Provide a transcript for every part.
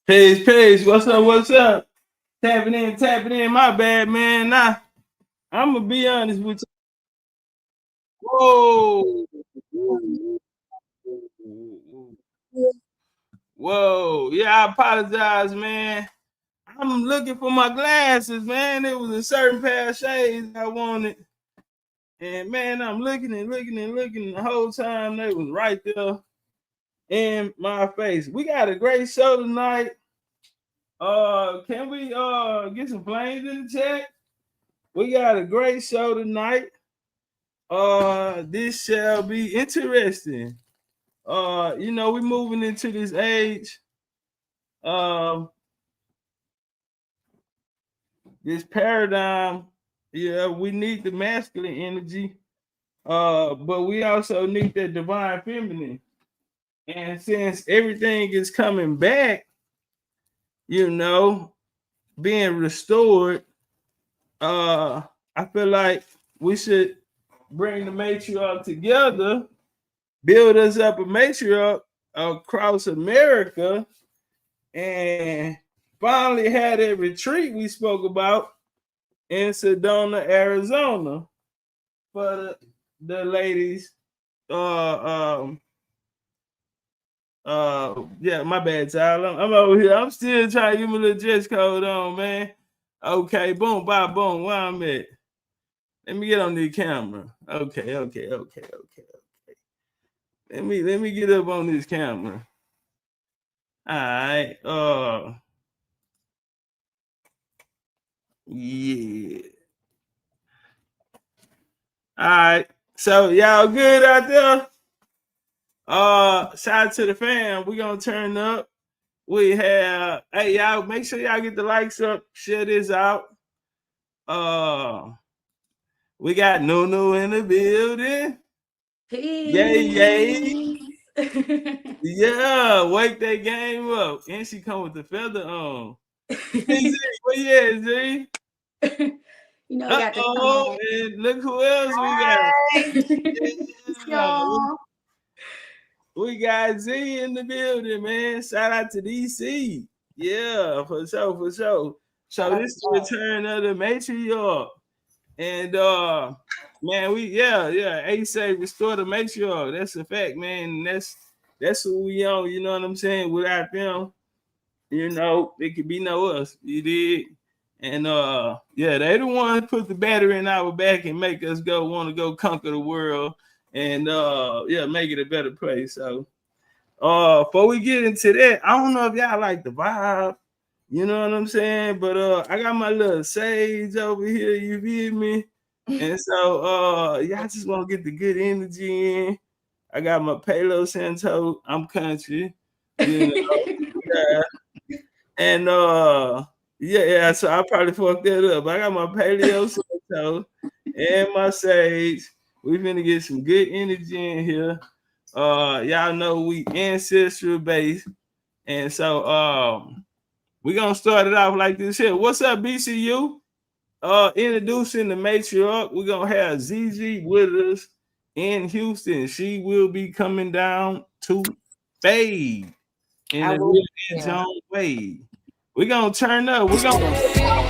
Peace. What's up? Tapping in. My bad, man. Nah, I'm gonna be honest with you. Whoa, whoa. Yeah, I apologize, man. I'm looking for my glasses, man. It was a certain pair of shades I wanted, and man, I'm looking and looking. The whole time they was right there in my face. We got a great show tonight. Can we get some flames in the chat? We got a great show tonight. This shall be interesting. We're moving into this age. This paradigm. Yeah, we need the masculine energy. But we also need that divine feminine. And since everything is coming back, being restored, I feel like we should bring the matriarch together, build us up a matriarch across America, and finally had a retreat we spoke about in Sedona, Arizona, for the ladies. Yeah, my bad, child. I'm over here. I'm still trying to get my little dress code on, man. Okay, boom, bye, boom. Where I'm at? Let me get on the camera. Okay. Let me get up on this camera. All right. Yeah. All right. So y'all good out there? Shout out to the fam. We gonna turn up. We have, hey y'all, make sure y'all get the likes up, share this out. We got Nunu in the building. Peace. Yay. Yeah, wake that game up. And she come with the feather on. Hey, Z, where you at, Z? You know, we got the and look who else we got. Yeah. We got Z in the building, man. Shout out to DC. Yeah, for sure. So this is the return of the matriarch. And man, ASA restore the matriarch. That's a fact, man. That's who we on, you know what I'm saying? Without them, it could be no us. You did. And they the ones put the battery in our back and make us want to go conquer the world and make it a better place. So before we get into that, I don't know if y'all like the vibe, you know what I'm saying? But I got my little sage over here, you feel me? And so y'all just want to get the good energy in. I got my Palo Santo, I'm country, you know. And so I probably fucked that up. I got my Paleo Santo and my sage. We finna get some good energy in here. Y'all know we ancestral based. And so we're gonna start it off like this here. What's up, BCU? Introducing the matriarch. We're gonna have ZZ with us in Houston. She will be coming down to Fade in a really own way. We're gonna turn up. We're gonna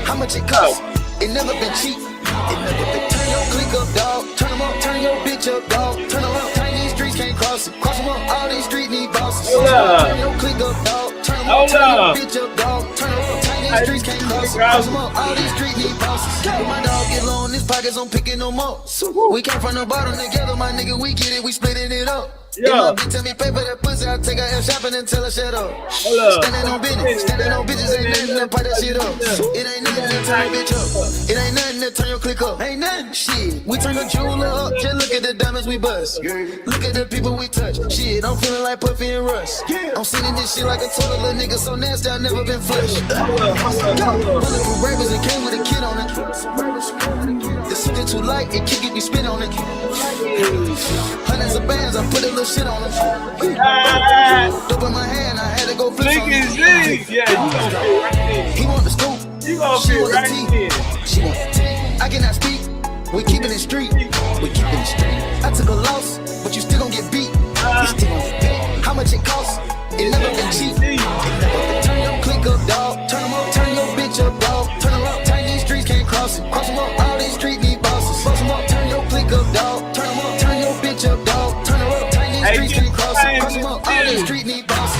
how much it costs? It never been cheap. It never been turn your click up, dog. Turn them up, turn your bitch up, dog. Turn them up, turn these streets can't cross it. Cross them up, all these streets need bosses. Turn your click up, dog. Turn them up, turn your bitch up, dog. Turn them up, turn these streets can't cross it. Cross them up, all these streets need bosses. When my dog get low in his pockets, I'm picking them up. We came from the bottom together, my nigga. We get it, we splitting it up. If my bitch tell me pay for that pussy, I take her ass shopping and tell her shut up. Standing on business, standing on bitches, ain't nothing to pipe that shit up. It ain't nothing to turn your bitch up. It ain't nothing to turn your click up. Ain't nothing, shit. We turn the jeweler up, just look at the diamonds we bust. Look at the people we touch. Shit, I'm feeling like Puffy and Russ. I'm sending this shit like a total little nigga so nasty, I never been flushed. Bulletproof rappers and came with a kid on it. The suit too light, it can't get me spit on it. Hundreds of bands, I put a little shit on it. Dope in my hand, I had to go flip on it. Yeah, you gonna fit right there. He want the scoop. You gonna fit right there. She want the tea. I cannot speak. We keeping it street. We keeping it street. I took a loss, but you still gon' get beat. You still gon' get beat. How much it costs? It never been cheap. It never been turn your click these street need bosses.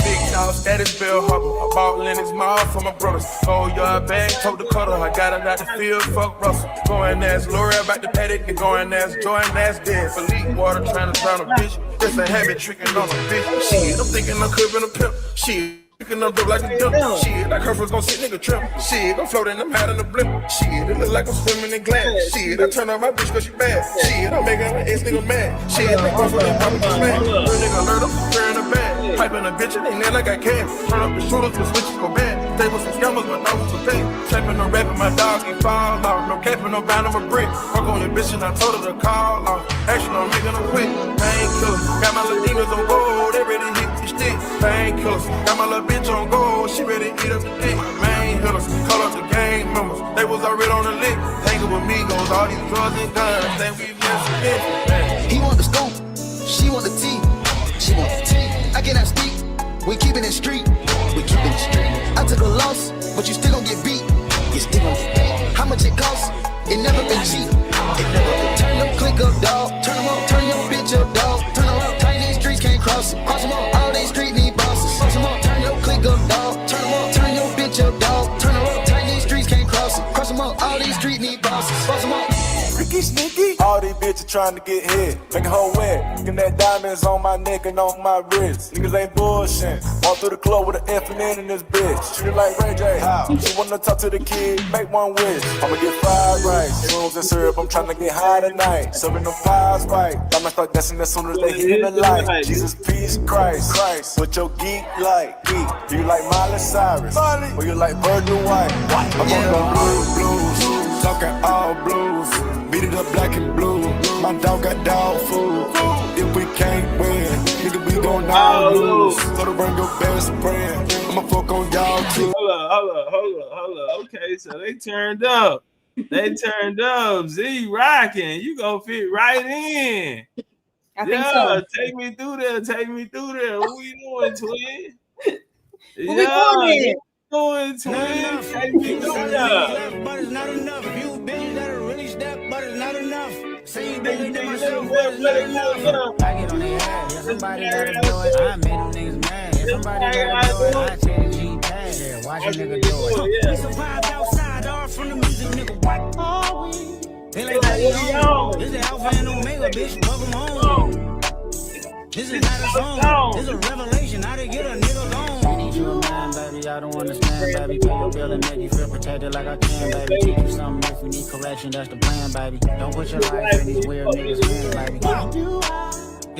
Big dog status, Bill Harbor. I bought Lennox Mall for my brothers. Oh, yard bag, tote the cutter. I got it out the field, fuck Russell. Going ass L'Oreal about the paddock and going ass Jordan ass dead. For leak water trying to drown a bitch. That's a habit tricking on a bitch. Shit, I'm thinking I'm clipping a pimp. Shit. Picking up dope like a dump. Shit, like her first gon' sit nigga trim. Shit, I'm floating, I'm hot in the blimp. Shit, it look like I'm swimming in glass. Shit, I turn on my bitch cause she bad. Shit, I'm making my ex nigga mad. Shit, I go for that pop the smash. Real nigga alert up, tearing the bag. Piping a bitch and they nail like I can. Turn up the shooters with switches go bad. Stay with some scammers, but no one's a pay. Trapping no rapping, my dog he fall off. No capping, no bound of a brick. Fuck on the bitch and I told her to call off. Action on making them quick. Painkillers, got my little demons on gold. They ready to hit the stick. Painkillers, got my little bitch on gold, she ready to eat up the dick. Main hitters, call up the gang members. They was already on the lick. Hanging with me goes all these drugs and guns. Think we missed it. He want the scoop, she want the tea. She want the tea. I cannot speak. We keeping it street. We keeping it street. I took a loss, but you still gon' get beat. You still gon' get beat. How much it costs? It never been cheap. It never been. Turn your click up, dog. Turn them up. Turn your bitch up, dog. Turn them up. Tiny streets can't cross it. Cross them up. All these street need bosses. Cross them up. Turn your click up, dog. Turn them up. Turn your bitch up, dog. Turn them up. Tiny streets can't cross it. Cross them up. All these street need bosses. Cross them up. Freaky sneaky. All these bitches trying to get hit. Making her wet. Looking at diamonds on my neck and on my wrist. Niggas ain't bullshit. Walk through the club with an F and N in this bitch. Treat her like Ray J. How? She wanna talk to the kid, make one wish. I'ma get fried rice. Shrooms and syrup, I'm trying to get high tonight. Serving them pies right. I'ma start dancing as soon as they hit the light. Jesus, peace, Christ. What your geek like? Geek. Do you like Miley Cyrus? Or you like Virgil White? I'm on the blues. Talking all blues. Beat it up black and blue. My dog got dog food. If we can't win, nigga, we gon' all lose. So to bring your best friend, I'ma fuck on y'all too. Hold up. Okay, so they turned up. Z rocking. You gonna fit right in. I think so. Take me through there. What we doing, twin? What we doing, twin? Take me through there. But it's not enough. You bitches that'll really step, but it's not enough. Say you bigger than myself, but it's not enough. I get on their ass. Yeah, somebody gotta do it. I made them niggas mad. Yeah, somebody gotta do it. I take the G-pad. Yeah, watch a nigga do it. We survived outside, all from the music, nigga. What are we? They like that, this is Alpha and Omega, bitch. Welcome home. This is not a song. This is a revelation. How to get a nigga gone. I need you a man, baby. I don't understand, baby. Pay your bill and make you feel protected like I can, baby. Teach you something if you need correction. That's the plan, baby. Don't put your life in these weird niggas' hands, baby.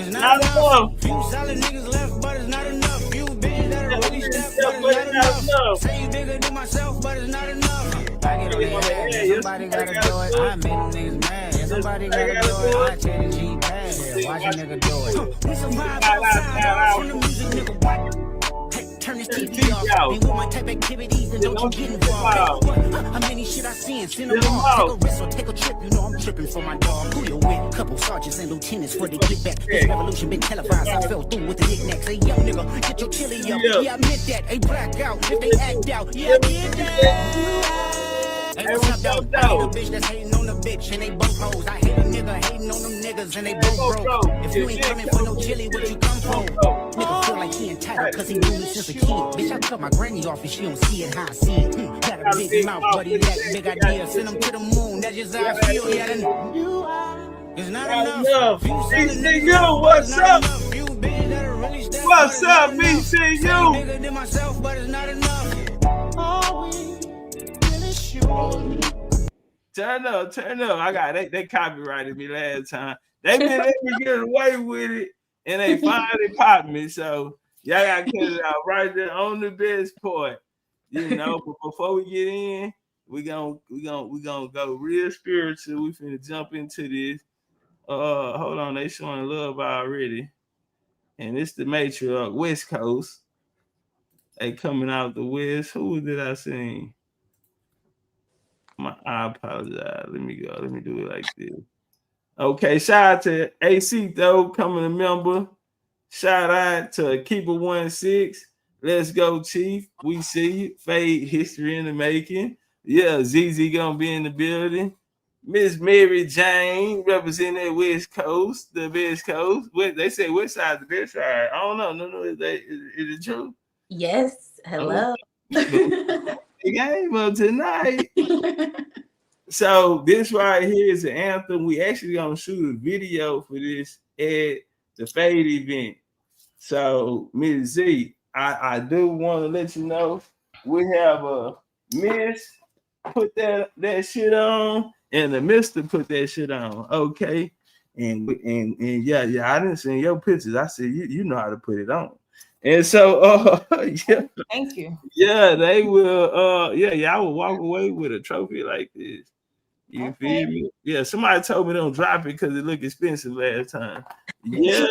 It's not enough. Few solid niggas left, but it's not enough. Few bitches that are really step, but it's not enough. Say you bigger than myself, but it's not enough. I get on their ass. Yeah, somebody gotta do it. I made them niggas mad. Yeah, somebody gotta do it. I take the G-pad. Yeah, watch a nigga do it. We survive outside, all from the music, nigga. What? Hey, turn this TV off. Ain't with my type activities, and don't you get involved. How many shit I seen? Send them off. Take a risk or take a trip. You know I'm tripping for my dog. Who you with? Couple sergeants and lieutenants for the get back. This revolution been televised. I fell through with the knickknacks. Hey, yo, nigga, get your chili up. Yeah, I admit that. Hey, black out if they act out. Yeah, I get that. Hey, what's up, though? I hate a bitch that's hating on the bitch and they both hoes. I hate a nigga hating on them niggas and they both broke. If you ain't coming for no chili, what you come for? Nigga feel like he entitled cause he knew me since a kid. Bitch, I cut my granny off and she don't see it how I see it. Got a big mouth, but he lack big ideas. Send him to the moon, that's just how I feel. Yeah, then it's not enough. BCU, what's up? What's up, BCU? Bigger than myself, but it's not enough. Turn up. I got they copyrighted me last time. They been able to get away with it, and they finally popped me. So y'all gotta cut it out right there on the best part. You know, but before we get in, we gonna go real spiritual. We finna jump into this. Hold on, they showing love already. And it's the Matriarch, West Coast. They coming out the West. Who did I see? I apologize. Let me go. Let me do it like this. Okay, shout out to AC though, coming a member. Shout out to Keeper16. Let's go, Chief. We see you. Fade history in the making. Yeah, ZZ gonna be in the building. Miss Mary Jane representing the West Coast, the West Coast. They say West Side, the best side. I don't know. No, is it true? Yes. Hello. The game of tonight. So this right here is the anthem. We actually gonna shoot a video for this at the Fade event. So Ms. Z, I do want to let you know we have a Miss put that shit on and the Mister put that shit on. Okay. And yeah, I didn't see your pictures. I said you know how to put it on. And so yeah. Thank you. Yeah, they will I will walk away with a trophy like this. You feel me? Yeah, somebody told me don't drop it because it looked expensive last time. Yeah,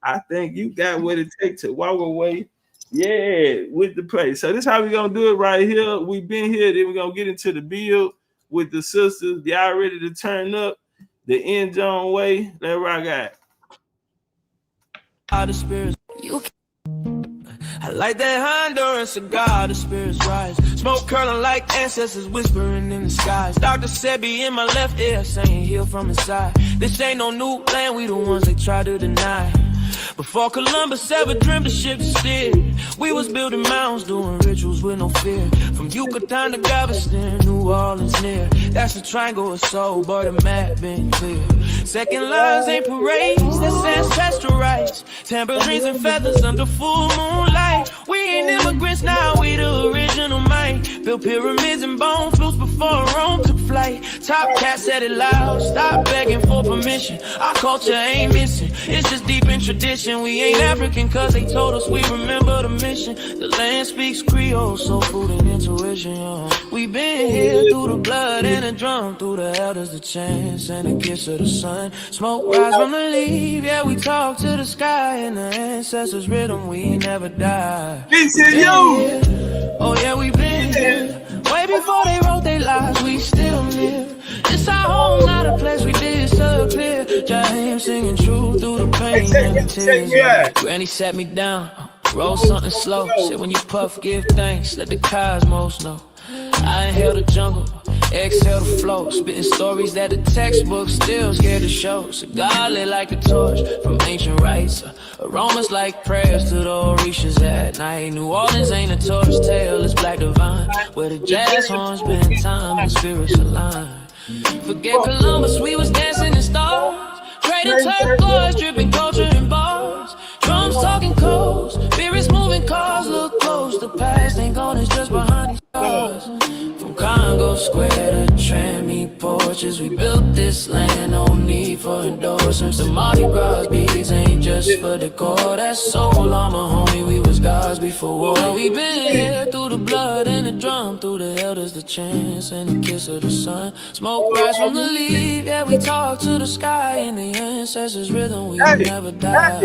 I think you got what it takes to walk away. Yeah, with the play. So this is how we're gonna do it right here. We've been here, then we're gonna get into the build with the sisters. Y'all ready to turn up the end zone way? Let's rock out. All the spirits, I like that Honduran cigar, the spirits rise. Smoke curling like ancestors whispering in the skies. Dr. Sebi in my left ear saying heal from inside. This ain't no new land, we the ones they try to deny. Before Columbus ever dreamed the ship to steer, we was building mounds, doing rituals with no fear. From Yucatan to Galveston, New Orleans near. That's a triangle of soul, but the map been clear. Second lines ain't parades, that's ancestral rights. Tambourines and feathers under full moonlight. We ain't immigrants now, we the original mind. Built pyramids and bone flutes before Rome took flight. TOPCATZ said it loud, stop begging for permission. Our culture ain't missing, it's just deep in tradition. We ain't African cause they told us we remember the mission. The land speaks Creole, soul food and intuition, yo. We been here through the blood and the drum, through the elders, the chants and the kiss of the sun. Smoke rise from the leaf, yeah, we talk to the sky. And the ancestors' rhythm, we never die. Oh yeah, we been here. Way before they wrote their lives, we still live. It's our home, not a place we did so clear. Jaheim singing true through the pain and the tears. Granny sat me down, roll something slow. Said when you puff, give thanks, let the cosmos know. I inhale the jungle, exhale the flow. Spitting stories that the textbook still scared to show. Cigar lit like a torch from ancient rites. Aromas like prayers to the Orishas at night. New Orleans ain't a tourist tale, it's black divine. Where the jazz horns been time and spirits align. Forget Columbus, we was dancing in stars. Trading turquoise, dripping culture in bars. Drums talking codes, spirits moving cars. Look close, the past ain't gone, it's just behind these stars. From Congo Square to Trammy porches, we built this land, no need for endorsements. The Mardi Gras beads ain't just for decor. That's soul armor, homie, we was gods before war. We been here through the blood and the drum, through the elders, the chants and the kiss of the sun. Smoke rise from the leaf, yeah, we talk to the sky. And the ancestors' rhythm, we never die.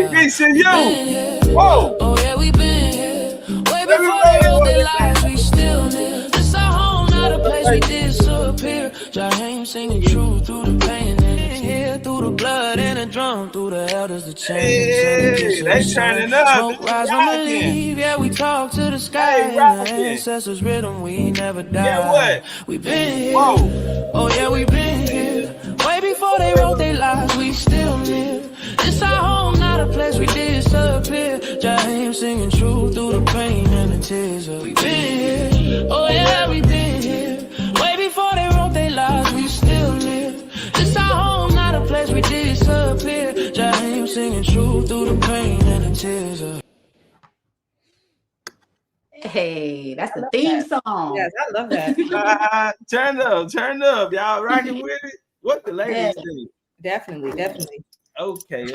Oh yeah, we been here. Way before they wrote their lives, we still live. It's our home, not a place we disappear. Jaheim singing true through the pain and the tear, through the blood and the drum, through the elders, the chains and the kiss of the sun. Smoke rise from the leaf, yeah, we talk to the sky. And the ancestors' rhythm, we never die. We been here. Oh yeah, we been here. Way before they wrote their lives, we still live. It's our home, not a place we disappear. Jaheim singing true through the pain and the tears. We been here, oh yeah, we been here. Way before they wrote their lives, we still live. It's our home, not a place we disappear. Jaheim singing true through the pain and the tears. Hey, that's the theme song. Yes, I love that. Turn up. Y'all rocking with it? What the ladies do? Definitely. Okay.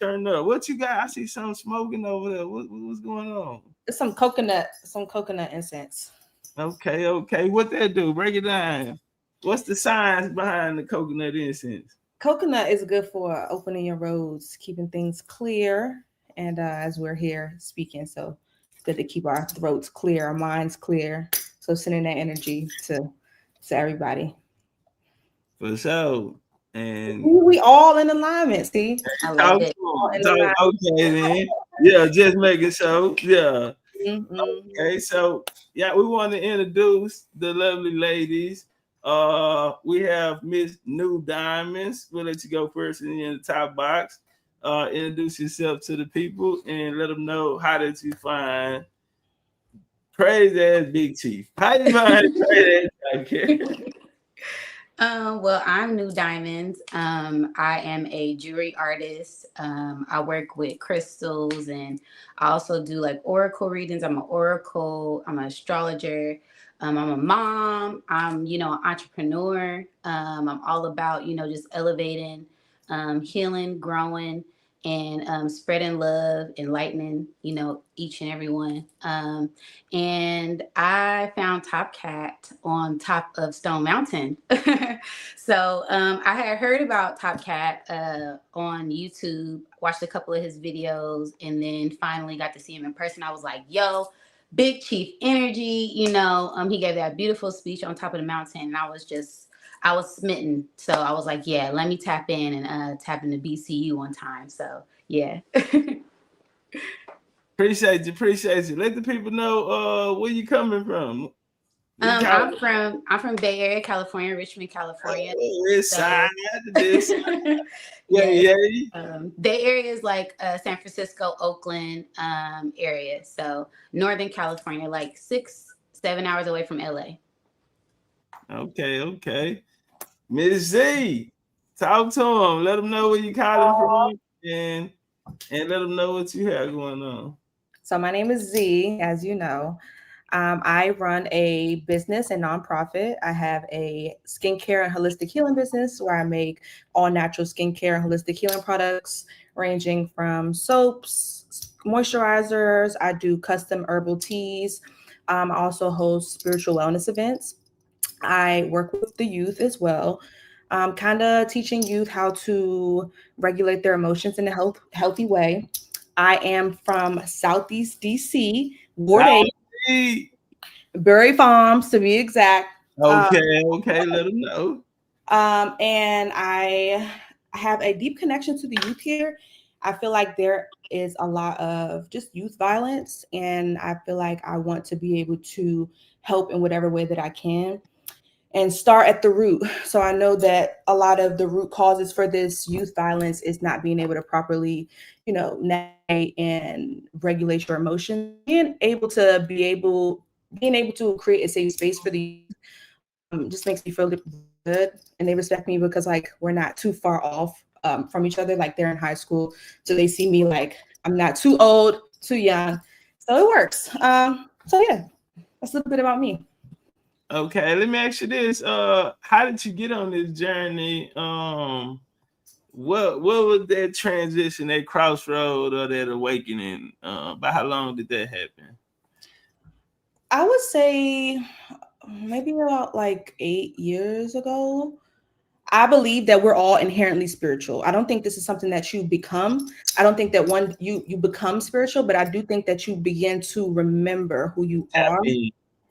Turn up. What you got? I see something smoking over there. What's going on? It's some coconut incense. Okay. What that do? Break it down. What's the science behind the coconut incense? Coconut is good for opening your roads, keeping things clear. And as we're here speaking, so it's good to keep our throats clear, our minds clear. So sending that energy to everybody. For sure. And we all in alignment, see? I love it. Okay, then. Yeah, just making sure. Yeah. Mm-hmm. Okay, so yeah, we want to introduce the lovely ladies. We have Miss New Diamonds. We'll let you go first in the top box. Introduce yourself to the people and let them know how did you find crazy ass Big Chief. How you find crazy ass? Well, I'm New Diamonds. I am a jewelry artist. I work with crystals, and I also do like oracle readings. I'm an oracle. I'm an astrologer. I'm a mom. I'm, an entrepreneur. I'm all about, just elevating, healing, growing, and spreading love, enlightening, each and every one. And I found TOPCATZ on top of Stone Mountain. So I had heard about TOPCATZ on YouTube, watched a couple of his videos, and then finally got to see him in person. I was like, yo, Big Chief energy, he gave that beautiful speech on top of the mountain, and I was smitten. So I was like, yeah, let me tap in and tap into BCU one time. So yeah. Appreciate you. Let the people know where you coming from. I'm from Bay Area, California, Richmond, California. This side. Yeah. Bay Area is like San Francisco, Oakland area. So Northern California, like 6-7 hours away from LA. Okay. Miss Z, talk to them. Let them know where you calling from and let them know what you have going on. So my name is Z, as you know. I run a business and nonprofit. I have a skincare and holistic healing business where I make all natural skincare and holistic healing products, ranging from soaps, moisturizers. I do custom herbal teas. I also host spiritual wellness events. I work with the youth as well, kind of teaching youth how to regulate their emotions in a healthy way. I am from Southeast DC, Ward 8, Berry Farms to be exact. Okay, let them know. And I have a deep connection to the youth here. I feel like there is a lot of just youth violence, and I feel like I want to be able to help in whatever way that I can and start at the root. So I know that a lot of the root causes for this youth violence is not being able to properly, navigate and regulate your emotions. Being able to create a safe space for the youth just makes me feel good, and they respect me because like we're not too far off from each other. Like they're in high school, so they see me like I'm not too old, too young, so it works. So yeah, that's a little bit about me. Okay, let me ask you this: how did you get on this journey? What was that transition, that crossroad, or that awakening? By how long did that happen? I would say maybe about like 8 years ago. I believe that we're all inherently spiritual. I don't think this is something that you become. I don't think that you become spiritual, but I do think that you begin to remember who you are.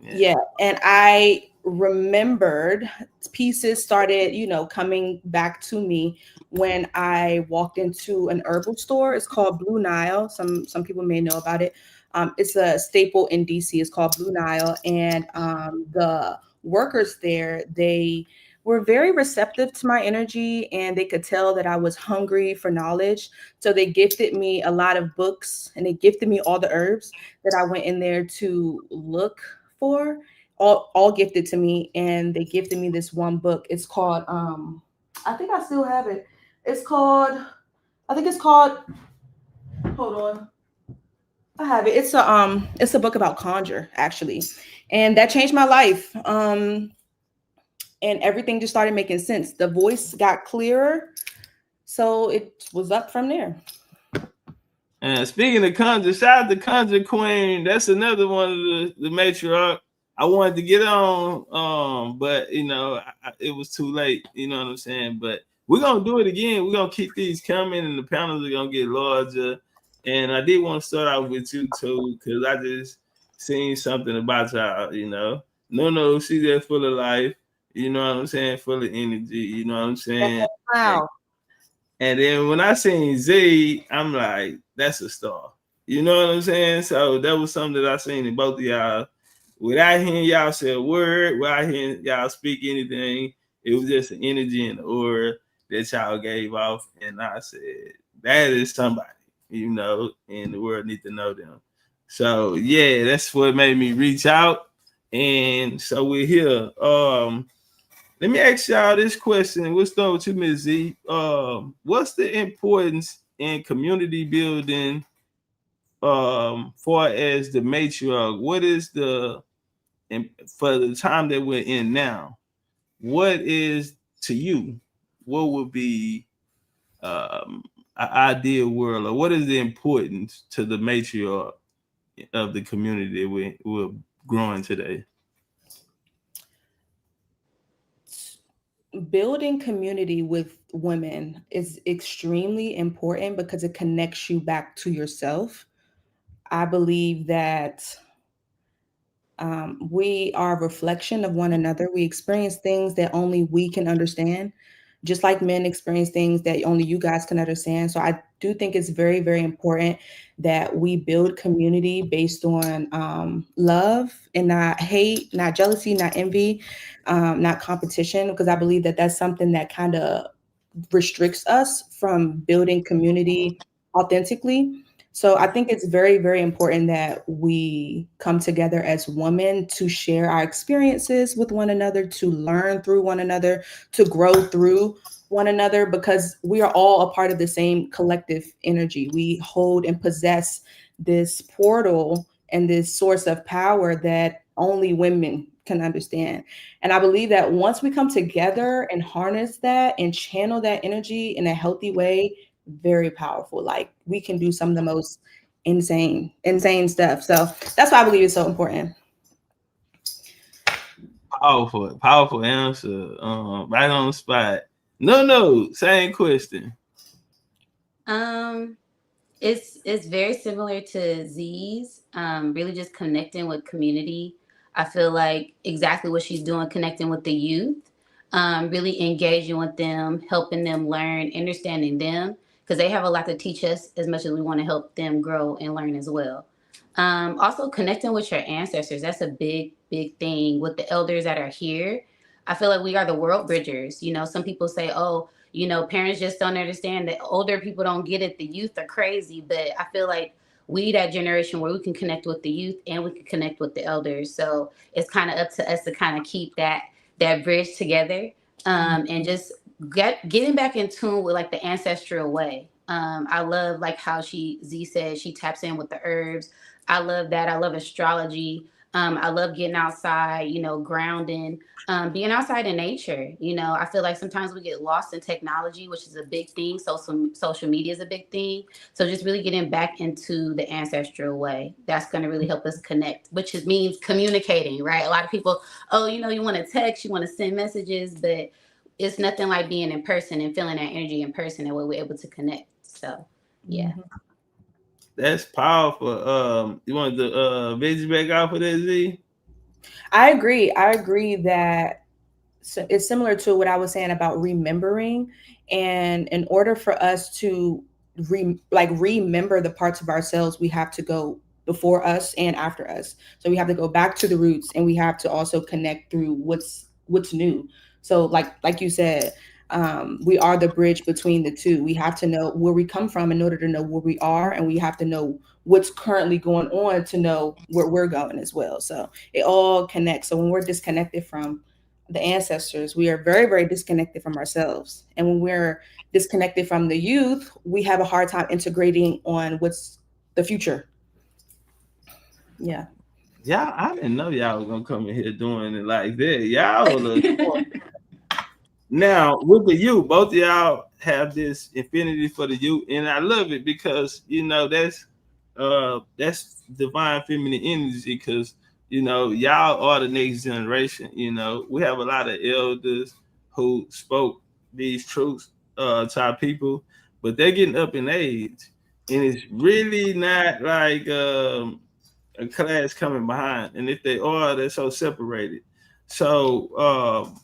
Yeah. And I remembered pieces started, coming back to me when I walked into an herbal store. It's called Blue Nile. Some people may know about it. It's a staple in DC. It's called Blue Nile. And the workers there, they were very receptive to my energy, and they could tell that I was hungry for knowledge. So they gifted me a lot of books, and they gifted me all the herbs that I went in there to look for, all gifted to me. And they gifted me this one book. It's called I think I still have it. Hold on, I have it. It's a book about conjure, actually, and that changed my life. And everything just started making sense. The voice got clearer, so it was up from there. And speaking of conjure, shout out to Conjure Queen. That's another one of the matriarch. I wanted to get on, but it was too late. You know what I'm saying? But we're gonna do it again. We're gonna keep these coming, and the panels are gonna get larger. And I did want to start out with you too, because I just seen something about y'all. No, she's there full of life. You know what I'm saying? Full of energy. You know what I'm saying? Wow. And then when I seen Z, I'm like, that's a star. You know what I'm saying? So that was something that I seen in both of y'all. without hearing y'all say a word, without hearing y'all speak anything, it was just an energy and the aura that y'all gave off. And I said, that is somebody, you know, and the world need to know them. So yeah, that's what made me reach out. And so we're here. Let me ask y'all this question. We'll start with you, Ms. Z. What's the importance in community building far as the matriarch? What is the, for the time that we're in now, what is to you, what would be an ideal world, or what is the importance to the matriarch of the community that we're growing today? Building community with women is extremely important because it connects you back to yourself. I believe that we are a reflection of one another. We experience things that only we can understand, just like men experience things that only you guys can understand. So I do think it's very, very important that we build community based on love and not hate, not jealousy, not envy, not competition, because I believe that that's something that kind of restricts us from building community authentically. So I think it's very, very important that we come together as women to share our experiences with one another, to learn through one another, to grow through one another, because we are all a part of the same collective energy. We hold and possess this portal and this source of power that only women can understand. And I believe that once we come together and harness that and channel that energy in a healthy way, very powerful. Like, we can do some of the most insane stuff. So that's why I believe it's so important. Powerful answer. Right on the spot. No, same question. It's very similar to Z's. Really just connecting with community. I feel like exactly what she's doing, connecting with the youth, really engaging with them, helping them learn, understanding them, because they have a lot to teach us as much as we want to help them grow and learn as well. Also connecting with your ancestors. That's a big, big thing with the elders that are here. I feel like we are the world bridgers. You know, some people say, oh, you know, parents just don't understand that older people don't get it. The youth are crazy. But I feel like we that generation where we can connect with the youth and we can connect with the elders. So it's kind of up to us to kind of keep that bridge together, and just getting back in tune with like the ancestral way. I love like how Z said she taps in with the herbs. I love that. I love astrology. I love getting outside, you know, grounding, being outside in nature. You know, I feel like sometimes we get lost in technology, which is a big thing. Social media is a big thing. So just really getting back into the ancestral way, that's going to really help us connect, which means communicating, right? A lot of people, oh, you know, you want to text, you want to send messages, but it's nothing like being in person and feeling that energy in person and where we're able to connect. So, yeah. That's powerful. You want the veggie back out for that, Z? I agree that it's similar to what I was saying about remembering. And in order for us to remember the parts of ourselves, we have to go before us and after us. So we have to go back to the roots, and we have to also connect through what's new. So like you said, we are the bridge between the two. We have to know where we come from in order to know where we are, and we have to know what's currently going on to know where we're going as well. So it all connects. So when we're disconnected from the ancestors, we are very, very disconnected from ourselves. And when we're disconnected from the youth, we have a hard time integrating on what's the future. Yeah. Y'all, I didn't know y'all was gonna come in here doing it like that. Y'all now with the youth, both of y'all have this infinity for the youth, and I love it because you know that's divine feminine energy, because you know y'all are the next generation. You know, we have a lot of elders who spoke these truths to our people, but they're getting up in age, and it's really not like a class coming behind, and if they are, they're so separated. So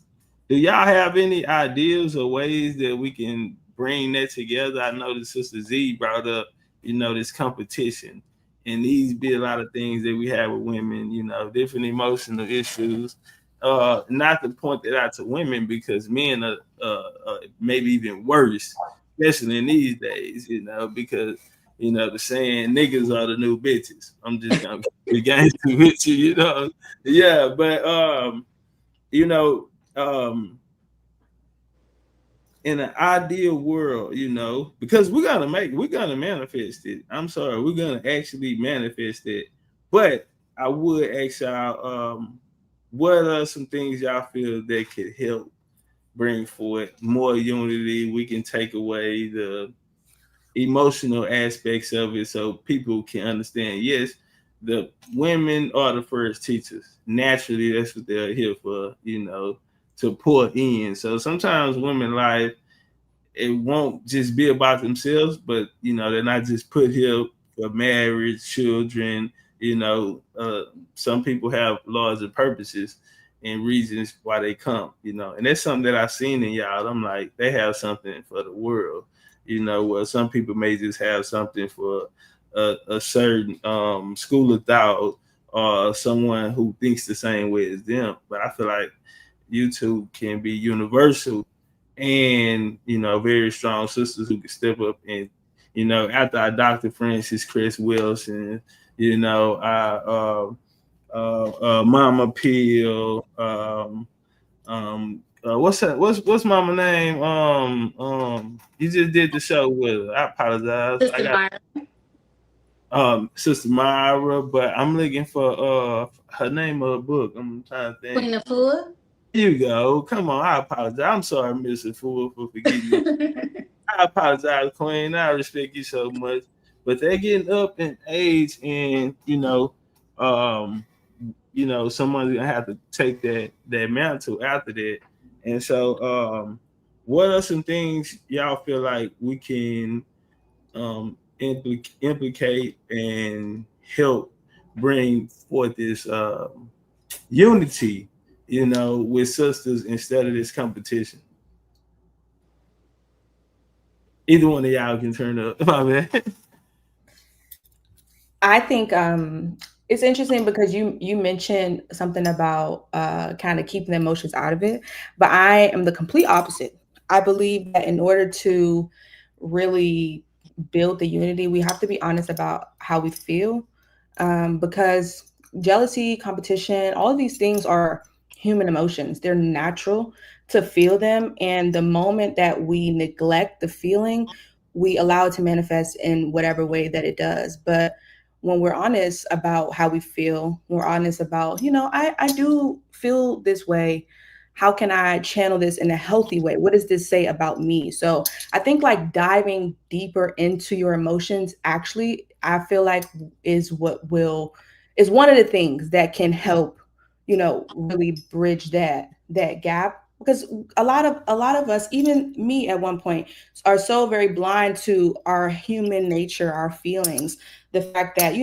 do y'all have any ideas or ways that we can bring that together? I know the Sister Z brought up, you know, this competition, and these be a lot of things that we have with women, you know, different emotional issues. Not to point that out to women because men are maybe even worse, especially in these days, you know, because you know the saying niggas are the new bitches. I'm just gonna be gangster with you, you know. Yeah, but you know, in an ideal world, you know, because we're gonna manifest it. I'm sorry, we're gonna actually manifest it. But I would ask y'all, what are some things y'all feel that could help bring forth more unity? We can take away the emotional aspects of it so people can understand. Yes, the women are the first teachers. Naturally, that's what they're here for, you know, to pour in. So sometimes women life it won't just be about themselves, but you know, they're not just put here for marriage, children, you know, some people have laws and purposes and reasons why they come, you know, and that's something that I've seen in y'all. I'm like, they have something for the world, you know, where some people may just have something for a certain school of thought or someone who thinks the same way as them. But I feel like YouTube can be universal and you know very strong sisters who can step up and you know after our Dr. Francis Chris Wilson, you know Mama Peel, what's Mama name, you just did the show with her. I apologize. Sister I got Myra. Sister Myra, but I'm looking for her name of a book. I'm trying to think. Queen of Four. You go. Come on. I apologize. I'm sorry, Mr. Fool, for forgetting me. I apologize, Queen. I respect you so much. But they're getting up in age and someone's gonna have to take that mantle after that. And so what are some things y'all feel like we can implicate and help bring forth this unity, you know, with sisters instead of this competition? Either one of y'all can turn up. My man. I think it's interesting because you mentioned something about kind of keeping the emotions out of it, but I am the complete opposite. I believe that in order to really build the unity, we have to be honest about how we feel, because jealousy, competition, all of these things are human emotions. They're natural to feel them, and the moment that we neglect the feeling, we allow it to manifest in whatever way that it does. But when we're honest about how we feel, we're honest about, I do feel this way. How can I channel this in a healthy way? What does this say about me? So I think like diving deeper into your emotions, actually, I feel like is one of the things that can help, really bridge that gap. Because a lot of us, even me at one point, are so very blind to our human nature, our feelings, the fact that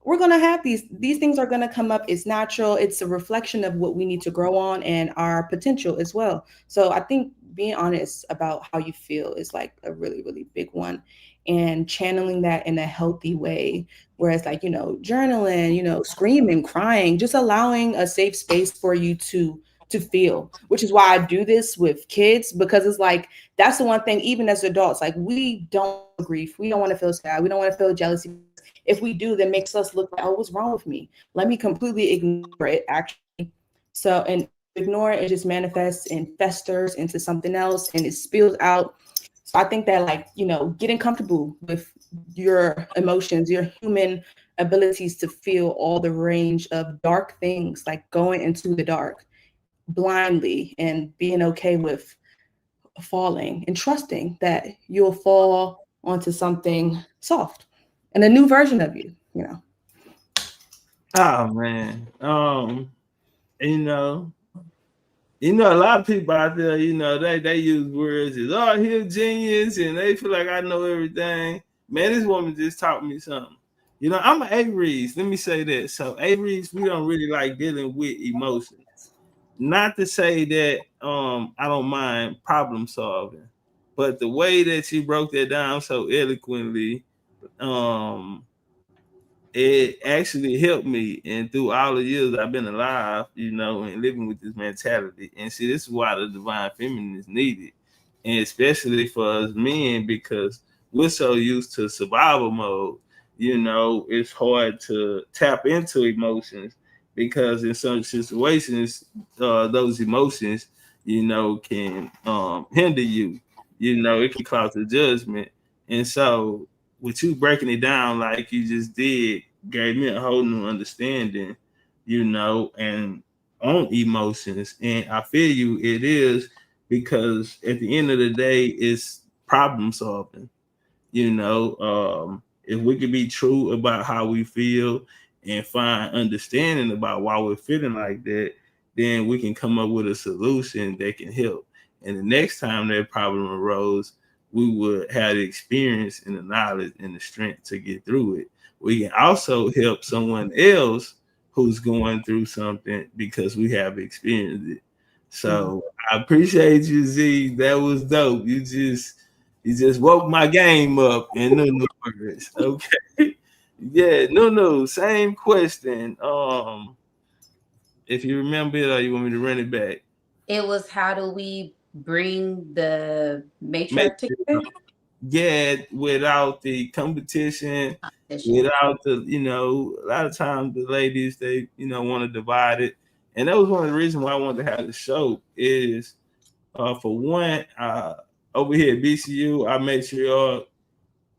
we're going to have these things are going to come up. It's natural. It's a reflection of what we need to grow on and our potential as well. So I think being honest about how you feel is like a really, really big one, and channeling that in a healthy way. Whereas like, journaling, screaming, crying, just allowing a safe space for you to feel, which is why I do this with kids, because it's like, that's the one thing, even as adults, like we don't grief. We don't want to feel sad. We don't want to feel jealousy. If we do, that makes us look like, oh, what's wrong with me? Let me completely ignore it, actually. So, and ignore it, it just manifests and festers into something else and it spills out. So I think that like, getting comfortable with your emotions, your human abilities to feel all the range of dark things, like going into the dark blindly and being okay with falling and trusting that you'll fall onto something soft and a new version of you. Oh man. You know, a lot of people out there, they use words as he's a genius and they feel like I know everything. Man, this woman just taught me something. I'm an Aries. Let me say that. So Aries, we don't really like dealing with emotions. Not to say that I don't mind problem solving, but the way that she broke that down so eloquently, it actually helped me. And through all the years I've been alive, and living with this mentality. And see, this is why the divine feminine is needed. And especially for us men, because we're so used to survival mode, it's hard to tap into emotions because in some situations, those emotions, can hinder you. It can cause a judgment. And so with you breaking it down like you just did, gave me a whole new understanding, and on emotions. And I feel you, it is because at the end of the day, it's problem solving. If we can be true about how we feel and find understanding about why we're feeling like that, then we can come up with a solution that can help. And the next time that problem arose, we would have the experience and the knowledge and the strength to get through it. We can also help someone else who's going through something because we have experienced it. So I appreciate you, Z. That was dope. You just woke my game up in no words. Okay. Yeah, no. Same question. If you remember it or you want me to run it back. It was, how do we bring the matriarch together? Yeah, without the competition, without the, a lot of times the ladies, they, want to divide it. And that was one of the reasons why I wanted to have the show is, for one, over here at BCU, I make sure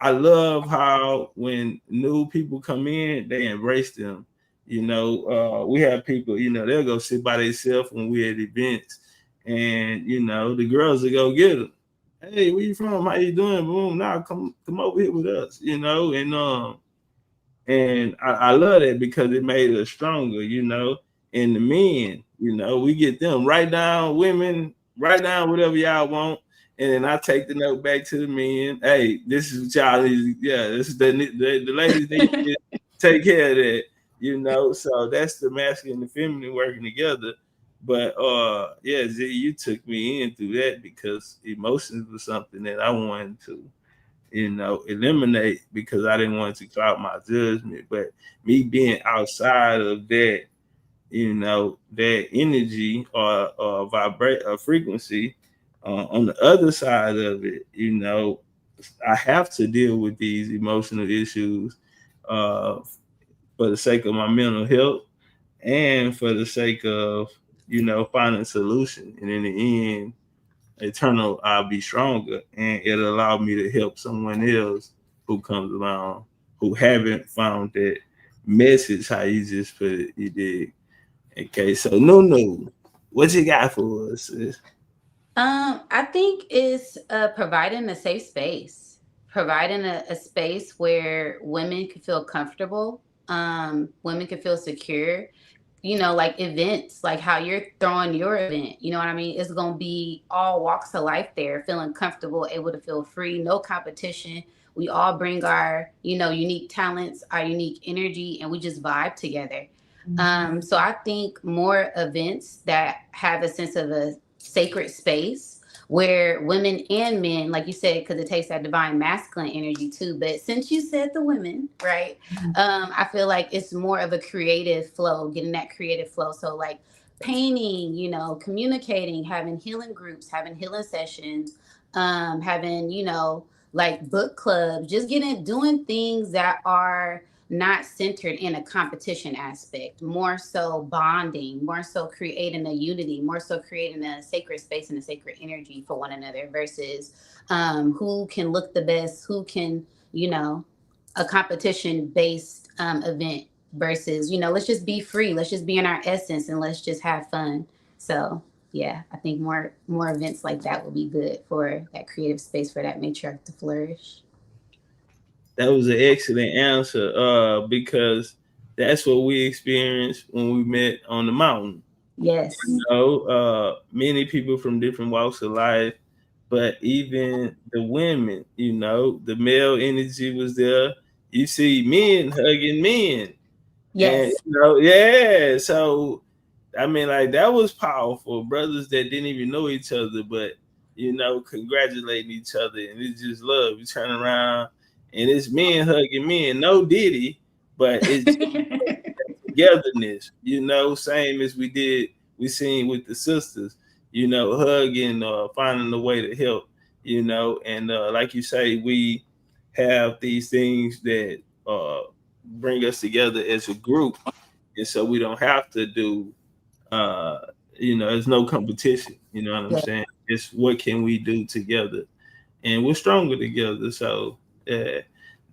I love how when new people come in, they embrace them. We have people, they'll go sit by themselves when we're at events, and the girls will go get them. Hey, where you from? How you doing? Boom, now come over here with us, and I love that because it made us stronger, and the men, we get them write down women, write down whatever y'all want. And then I take the note back to the men. Hey, this is what y'all need. Yeah, this is the ladies need to take care of that, So that's the masculine and the feminine working together. But yeah, Z, you took me in through that because emotions was something that I wanted to, eliminate because I didn't want to cloud my judgment. But me being outside of that, that energy or vibrate or frequency. On the other side of it, I have to deal with these emotional issues for the sake of my mental health and for the sake of, finding a solution. And in the end, eternal, I'll be stronger and it'll allow me to help someone else who comes along who haven't found that message, how you just put it, you did. Okay, so no, what you got for us, sis? I think it's providing a safe space, providing a space where women can feel comfortable, women can feel secure. Like events, like how you're throwing your event, you know what I mean? It's going to be all walks of life there, feeling comfortable, able to feel free, no competition. We all bring our, unique talents, our unique energy, and we just vibe together. So I think more events that have a sense of a sacred space where women and men, like you said, because it takes that divine masculine energy too. But since you said the women, right, I feel like it's more of a creative flow, getting that creative flow. So like painting, communicating, having healing groups, having healing sessions, having, like book clubs, just doing things that are not centered in a competition aspect, more so bonding, more so creating a unity, more so creating a sacred space and a sacred energy for one another versus who can look the best, who can, a competition based event versus, let's just be free, let's just be in our essence and let's just have fun. So yeah, I think more events like that will be good for that creative space for that matriarch to flourish. That was an excellent answer because that's what we experienced when we met on the mountain. Yes. Many people from different walks of life, but even the women, the male energy was there. You see men hugging men. Yes. And, yeah. So, I mean, like that was powerful. Brothers that didn't even know each other, but, congratulating each other. And it's just love. You turn around and it's men hugging men. No Diddy, but it's togetherness, same as we seen with the sisters, hugging, finding a way to help, and like you say, we have these things that bring us together as a group, and so we don't have to do, there's no competition. You know what I'm saying? It's what can we do together, and we're stronger together. So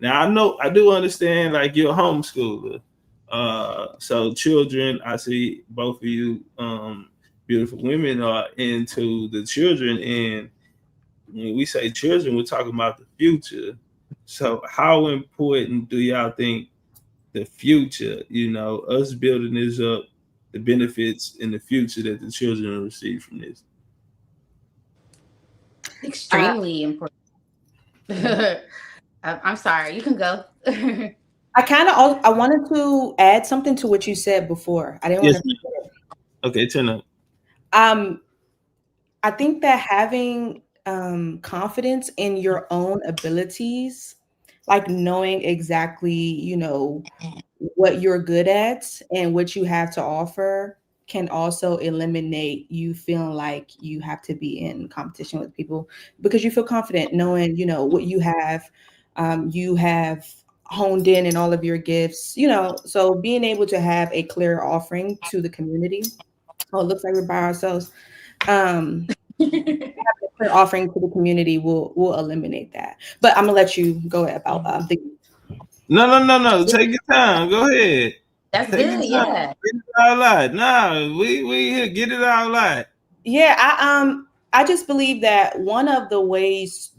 now I do understand, like, you're a homeschooler. So children, I see both of you beautiful women are into the children, and when we say children, we're talking about the future. So how important do y'all think the future, us building this up, the benefits in the future that the children will receive from this? Extremely important. I'm sorry, you can go. I wanted to add something to what you said before. I didn't want to. Okay, turn up. I think that having confidence in your own abilities, like knowing exactly, what you're good at and what you have to offer, can also eliminate you feeling like you have to be in competition with people, because you feel confident knowing, what you have honed in all of your gifts, so being able to have a clear offering to the community. Oh, it looks like we're by ourselves. Having a clear offering to the community will eliminate that. But I'm gonna let you go about the. No. Take your time. Go ahead. That's good. Yeah. Get it all out. No, we here. Get it all out. Yeah, I just believe that one of the ways,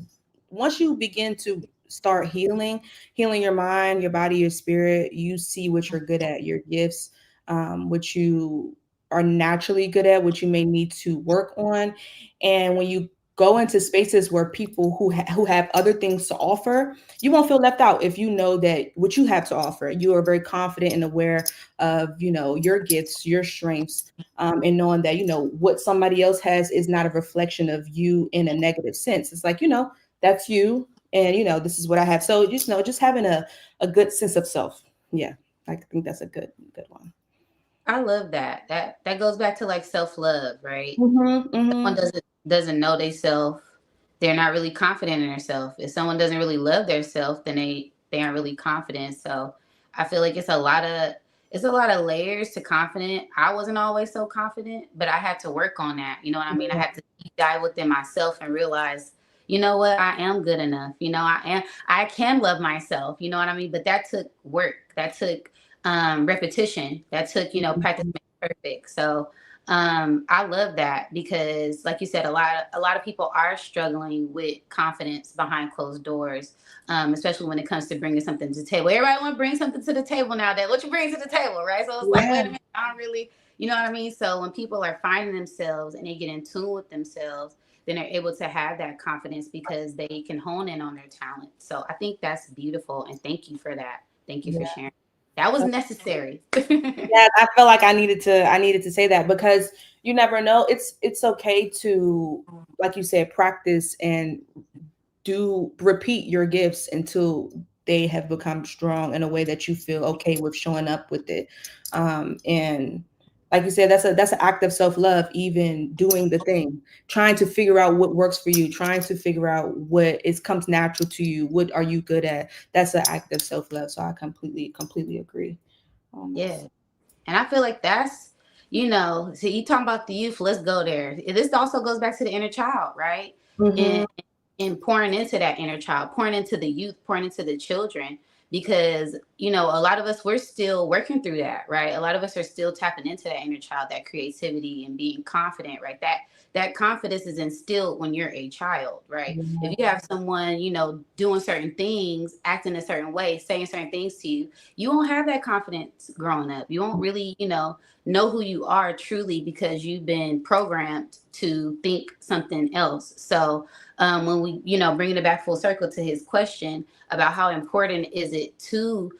once you begin to start healing your mind, your body, your spirit, you see what you're good at, your gifts, what you are naturally good at, what you may need to work on. And when you go into spaces where people who have other things to offer, you won't feel left out if you know that what you have to offer, you are very confident and aware of, your gifts, your strengths, and knowing that, what somebody else has is not a reflection of you in a negative sense. It's like, that's you, and this is what I have. So just having a good sense of self. Yeah, I think that's a good one. I love that. That goes back to like self-love, right? Someone doesn't know they self, they're not really confident in themselves. If someone doesn't really love their self, then they aren't really confident. So I feel like it's a lot of layers to confident. I wasn't always so confident, but I had to work on that. You know what I mean? I had to deep dive within myself and realize, you know what, I am good enough. I can love myself. You know what I mean? But that took work. That took repetition. That took, practice makes perfect. So I love that, because like you said, a lot of people are struggling with confidence behind closed doors, especially when it comes to bringing something to the table. Everybody want to bring something to the table nowadays. What you bring to the table, right? So it's like, wait a minute, I don't really, you know what I mean? So when people are finding themselves and they get in tune with themselves, then they're able to have that confidence because they can hone in on their talent. So I think that's beautiful, and thank you for that. Thank you for sharing. That was necessary. Yeah, I felt like I needed to say that, because you never know. It's okay to, like you said, practice and repeat your gifts until they have become strong in a way that you feel okay with showing up with it. And like you said, that's an act of self-love, even doing the thing, trying to figure out what works for you, trying to figure out what comes natural to you. What are you good at? That's an act of self-love. So I completely agree. Yeah. And I feel like that's, so you talking about the youth, let's go there. This also goes back to the inner child, right? And pouring into that inner child, pouring into the youth, pouring into the children. Because, a lot of us, we're still working through that, right? A lot of us are still tapping into that inner child, that creativity and being confident, right? That confidence is instilled when you're a child, right? If you have someone, doing certain things, acting a certain way, saying certain things to you, you won't have that confidence growing up. You won't really, know who you are truly, because you've been programmed to think something else. So when we, bringing it back full circle to his question about how important is it to,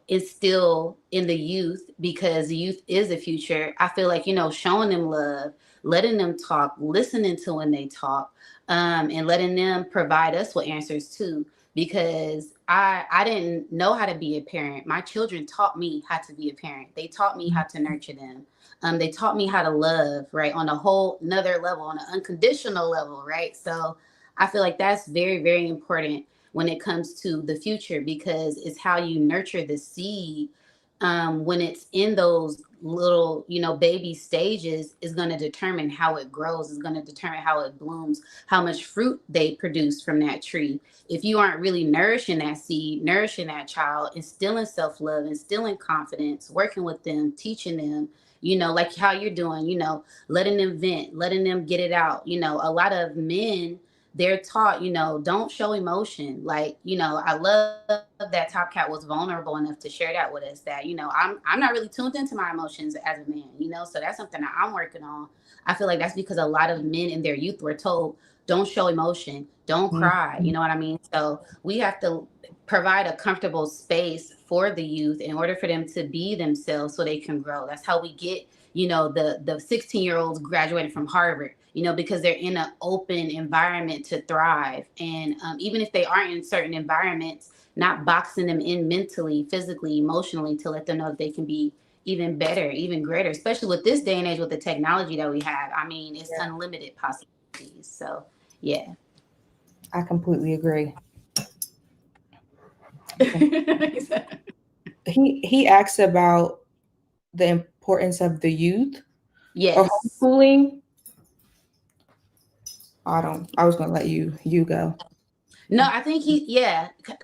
instill in the youth, because the youth is the future. I feel like, showing them love, letting them talk, listening to when they talk, and letting them provide us with answers too. because I didn't know how to be a parent. My children taught me how to be a parent. They taught me how to nurture them. They taught me how to love, right, on a whole another level, on an unconditional level, right? So I feel like that's very, very important when it comes to the future, because it's how you nurture the seed when it's in those little, baby stages, is going to determine how it grows, is going to determine how it blooms, how much fruit they produce from that tree. If you aren't really nourishing that seed, nourishing that child, instilling self-love, instilling confidence, working with them, teaching them, like how you're doing, letting them vent, letting them get it out. A lot of men, they're taught, don't show emotion. Like, I love that Top Cat was vulnerable enough to share that with us, that, I'm not really tuned into my emotions as a man, so that's something that I'm working on. I feel like that's because a lot of men in their youth were told, don't show emotion, don't cry. You know what I mean? So we have to provide a comfortable space for the youth in order for them to be themselves so they can grow. That's how we get, the 16-year-olds graduating from Harvard, because they're in an open environment to thrive. And even if they aren't in certain environments, not boxing them in mentally, physically, emotionally, to let them know that they can be even better, even greater, especially with this day and age with the technology that we have. I mean, it's unlimited possibilities. So, yeah. I completely agree. He asks about the importance of the youth. Yes. Or homeschooling. I was gonna let you go. No, I think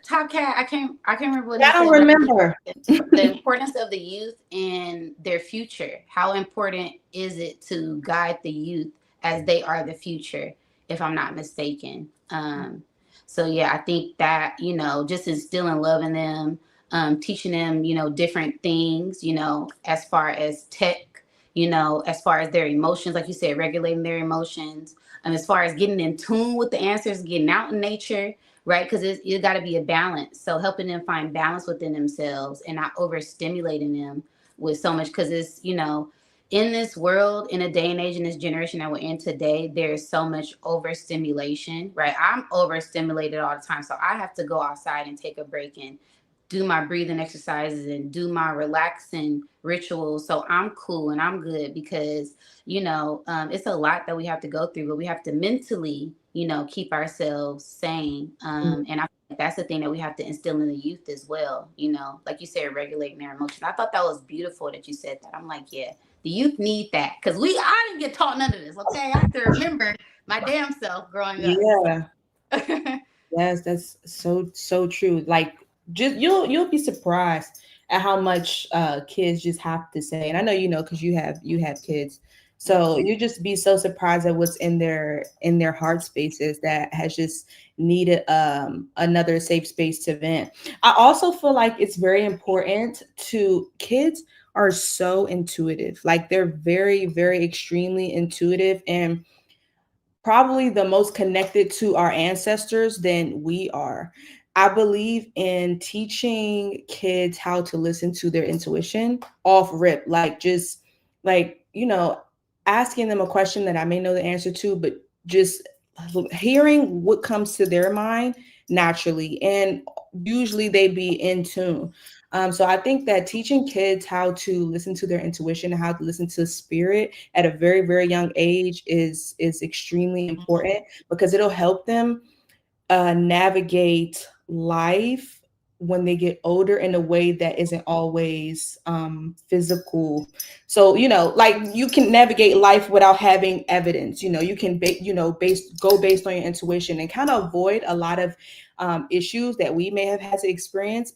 Top Cat. I can't remember what I don't remember. The importance of the youth and their future. How important is it to guide the youth as they are the future, if I'm not mistaken? So yeah, I think that, just instilling love in them, teaching them, different things, as far as tech, as far as their emotions, like you said, regulating their emotions, as far as getting in tune with the answers, getting out in nature, right? Because it's got to be a balance. So helping them find balance within themselves and not overstimulating them with so much, because it's, in this world, in a day and age, in this generation that we're in today, there's so much overstimulation, right? I'm overstimulated all the time. So I have to go outside and take a break and do my breathing exercises and do my relaxing rituals. So I'm cool and I'm good because, it's a lot that we have to go through, but we have to mentally, keep ourselves sane. And I think that's the thing that we have to instill in the youth as well. Like you said, regulating their emotions. I thought that was beautiful that you said that. I'm like, yeah, the youth need that, because I didn't get taught none of this. Okay, I have to remember my damn self growing up. Yeah. Yes, that's so true. Like, just you'll be surprised at how much kids just have to say. And I know because you have kids, so you just be so surprised at what's in their heart spaces that has just needed another safe space to vent. I also feel like it's very important kids are so intuitive. Like, they're very, very extremely intuitive and probably the most connected to our ancestors than we are. I believe in teaching kids how to listen to their intuition off rip, like just like, asking them a question that I may know the answer to, but just hearing what comes to their mind naturally. And usually they be in tune. So I think that teaching kids how to listen to their intuition, how to listen to spirit at a very, very young age is extremely important, because it'll help them navigate life when they get older in a way that isn't always physical. So, like, you can navigate life without having evidence. You can go based on your intuition and kind of avoid a lot of issues that we may have had to experience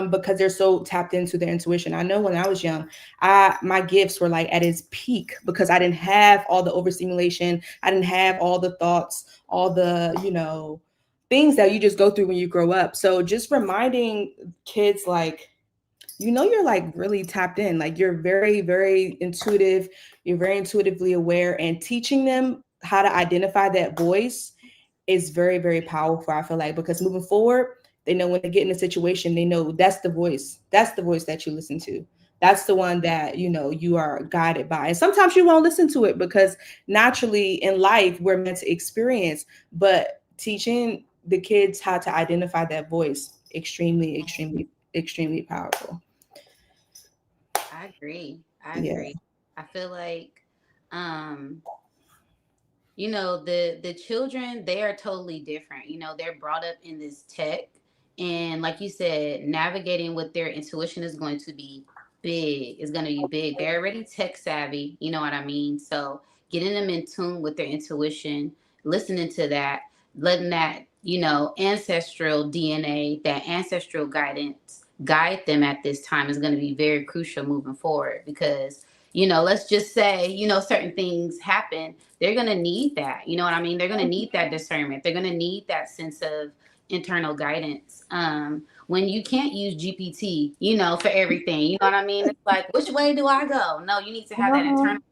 because they're so tapped into their intuition. I know when I was young, my gifts were like at its peak because I didn't have all the overstimulation. I didn't have all the thoughts, all the, things that you just go through when you grow up. So just reminding kids, like, you're like really tapped in, like you're very, very intuitive. You're very intuitively aware, and teaching them how to identify that voice is very, very powerful. I feel like, because moving forward, they know when they get in a situation, they know that's the voice. That's the voice that you listen to. That's the one that, you are guided by. And sometimes you won't listen to it because naturally in life, we're meant to experience, but teaching the kids how to identify that voice, extremely powerful. I agree. Yeah. I feel like, you know, the children, they are totally different. You know, they're brought up in this tech, and like you said, navigating with their intuition is going to be big. It's going to be big. They're already tech savvy, you know what I mean? So getting them in tune with their intuition, listening to that, letting that, you know, ancestral DNA, that ancestral guidance guide them at this time is going to be very crucial moving forward. Because, you know, let's just say, you know, certain things happen, they're going to need that. You know what I mean? They're going to need that discernment. They're going to need that sense of internal guidance. When you can't use GPT, you know, for everything, you know what I mean? It's like, which way do I go? No, you need to have that internal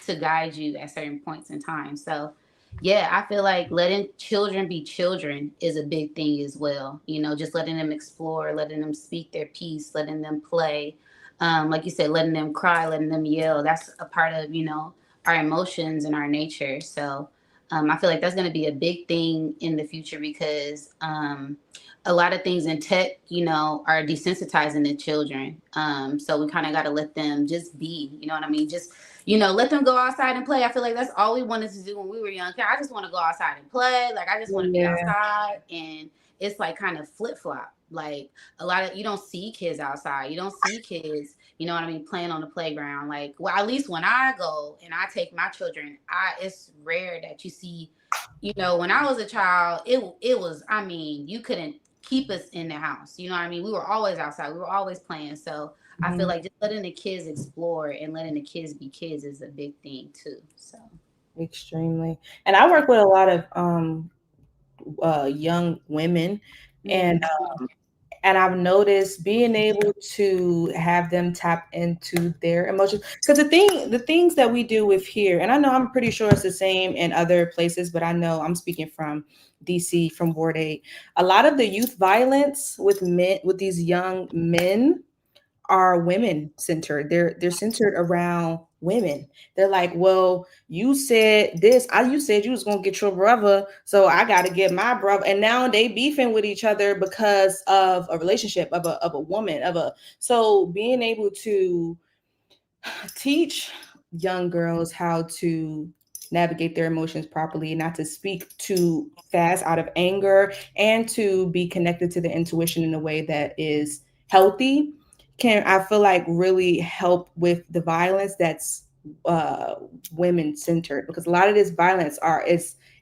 to guide you at certain points in time. So yeah, I feel like letting children be children is a big thing as well. You know, just letting them explore, letting them speak their piece, letting them play. Like you said, letting them cry, letting them yell. That's a part of, you know, our emotions and our nature. So I feel like that's going to be a big thing in the future because a lot of things in tech, you know, are desensitizing the children. So we kind of got to let them just be, you know what I mean? Just, you know, let them go outside and play. I feel like that's all we wanted to do when we were young. I just want to go outside and play. Like, I just want to be outside. And it's like kind of flip flop. Like a lot of, you don't see kids outside. You don't see kids, you know what I mean, playing on the playground. Like, well, at least when I go and I take my children, it's rare that you see, you know, when I was a child, it was, I mean, you couldn't keep us in the house. You know what I mean? We were always outside. We were always playing. So I feel like just letting the kids explore and letting the kids be kids is a big thing too. So extremely. And I work with a lot of young women, and I've noticed being able to have them tap into their emotions. Because the things that we do with here, and I know I'm pretty sure it's the same in other places, but I know I'm speaking from DC, from Ward 8. A lot of the youth violence with men, with these young men, are women centered. They're centered around women. They're like, well, you said this. You said you was gonna get your brother, so I got to get my brother. And now they beefing with each other because of a relationship of a woman So being able to teach young girls how to navigate their emotions properly, not to speak too fast out of anger, and to be connected to the intuition in a way that is healthy, can, I feel like, really help with the violence that's women centered, because a lot of this violence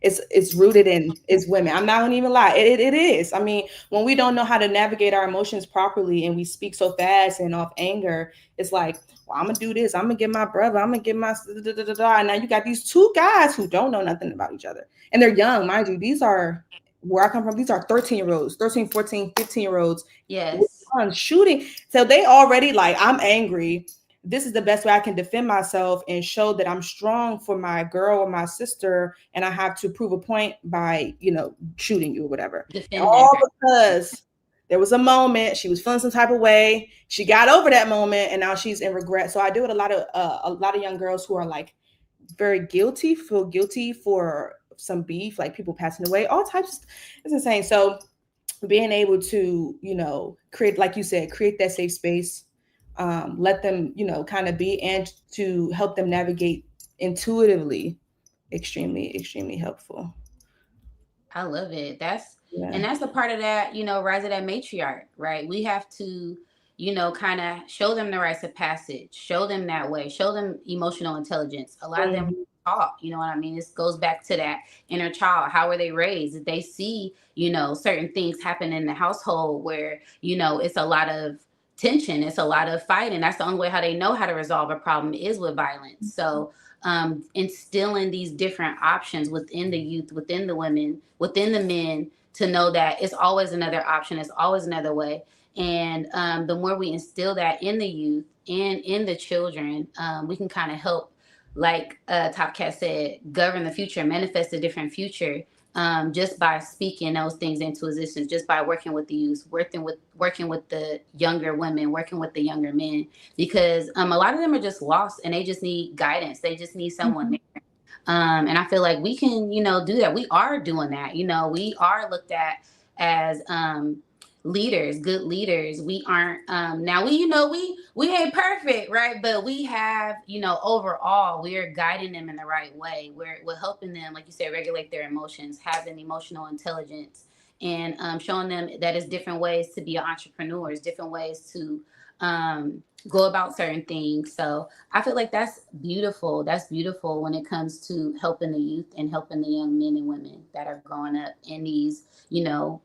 it's rooted in women. I'm not gonna even lie, it is. I mean, when we don't know how to navigate our emotions properly and we speak so fast and off anger, it's like, well, I'm gonna do this, I'm gonna get my brother, I'm gonna get my and now you got these two guys who don't know nothing about each other, and they're young, mind you. These are, where I come from, these are 13-year-olds, 13, 14, 15-year-olds. yes, Shooting. So they already like, I'm angry. This is the best way I can defend myself and show that I'm strong for my girl or my sister, and I have to prove a point by, you know, shooting you or whatever. All because there was a moment she was feeling some type of way. She got over that moment, and now she's in regret. So I do it a lot of young girls who are like very guilty, feel guilty for some beef, like people passing away, all types. It's insane. So being able to, you know, create, like you said, create that safe space, let them, you know, kind of be, and to help them navigate intuitively, extremely helpful. I love it. And that's a part of that, you know, rise of that matriarch, right? We have to, you know, kind of show them the rites of passage, show them that way, show them emotional intelligence. A lot of them taught, you know what I mean? This goes back to that inner child. How were they raised? Did they see, you know, certain things happen in the household where, you know, it's a lot of tension, it's a lot of fighting. That's the only way how they know how to resolve a problem is with violence. So instilling these different options within the youth, within the women, within the men, to know that it's always another option, it's always another way. And the more we instill that in the youth and in the children, we can kind of help, like TOPCATZ said, govern the future, manifest a different future, just by speaking those things into existence, just by working with the youth, working with the younger women, working with the younger men, because a lot of them are just lost and they just need guidance. They just need someone there. And I feel like we can, do that. We are doing that. We are looked at as leaders, good leaders. We aren't now we ain't perfect, right? But we have, overall we're guiding them in the right way. We're helping them, like you said, regulate their emotions, having emotional intelligence, and showing them that it's different ways to be an entrepreneur, it's different ways to go about certain things. So I feel like that's beautiful. That's beautiful when it comes to helping the youth and helping the young men and women that are growing up in these,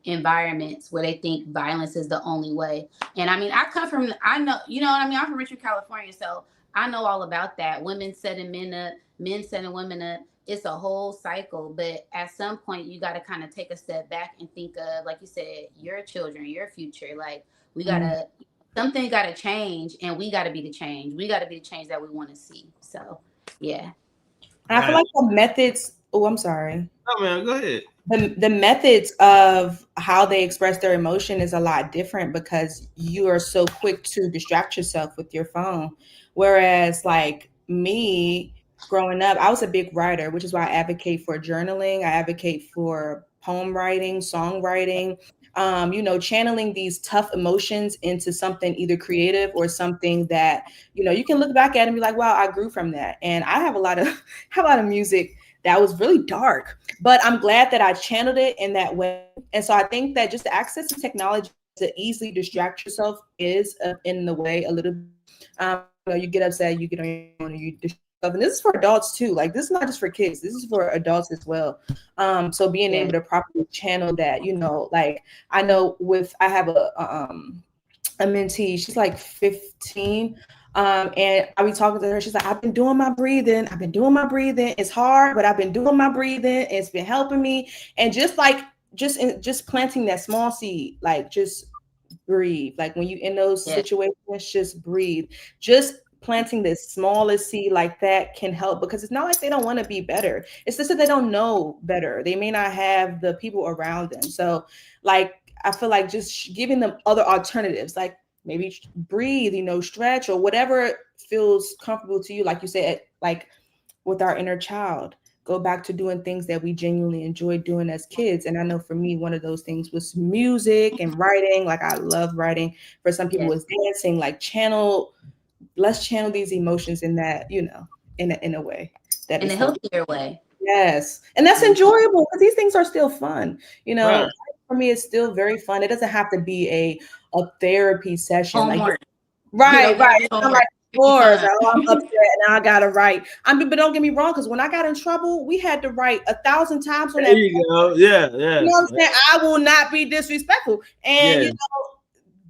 environments where they think violence is the only way. And I mean, I know, I'm from Richmond, California. So I know all about that. Women setting men up, men setting women up. It's a whole cycle. But at some point, you got to kind of take a step back and think of, like you said, your children, your future. Like, we got to, something got to change, and we got to be the change. We got to be the change that we want to see. So, yeah. I feel like the methods. Oh, I'm sorry. Oh man, go ahead. The methods of how they express their emotion is a lot different because you are so quick to distract yourself with your phone. Whereas, like me, growing up, I was a big writer, which is why I advocate for journaling. I advocate for poem writing, songwriting. Channeling these tough emotions into something either creative or something that, you can look back at and be like, wow, I grew from that. And I have a lot of music that was really dark, but I'm glad that I channeled it in that way. And so I think that just the access to technology to easily distract yourself is in the way a little bit. You get upset, you get on your phone, and you distract yourself. And this is for adults too. Like, this is not just for kids. This is for adults as well. So being able to properly channel that, like I know I have a mentee, she's like 15. And I be talking to her. She's like, I've been doing my breathing. It's hard, but I've been doing my breathing. It's been helping me. And just planting that small seed, like just breathe. Like when you in those situations, just breathe. Just planting the smallest seed like that can help, because it's not like they don't want to be better. It's just that they don't know better. They may not have the people around them. So like, I feel like just giving them other alternatives, like maybe breathe, stretch, or whatever feels comfortable to you. Like you said, like with our inner child, go back to doing things that we genuinely enjoyed doing as kids. And I know for me, one of those things was music and writing. Like, I love writing. For some people, it's dancing. Like, let's channel these emotions in that, in a way that in a healthier way. Yes. And that's enjoyable, because these things are still fun. Right. For me, it's still very fun. It doesn't have to be a therapy session. Homework. Like, right. I'm like, I'm upset and I gotta write. But don't get me wrong, because when I got in trouble, we had to write 1,000 times on that. There you go. Yeah. You know what I'm saying? I will not be disrespectful. And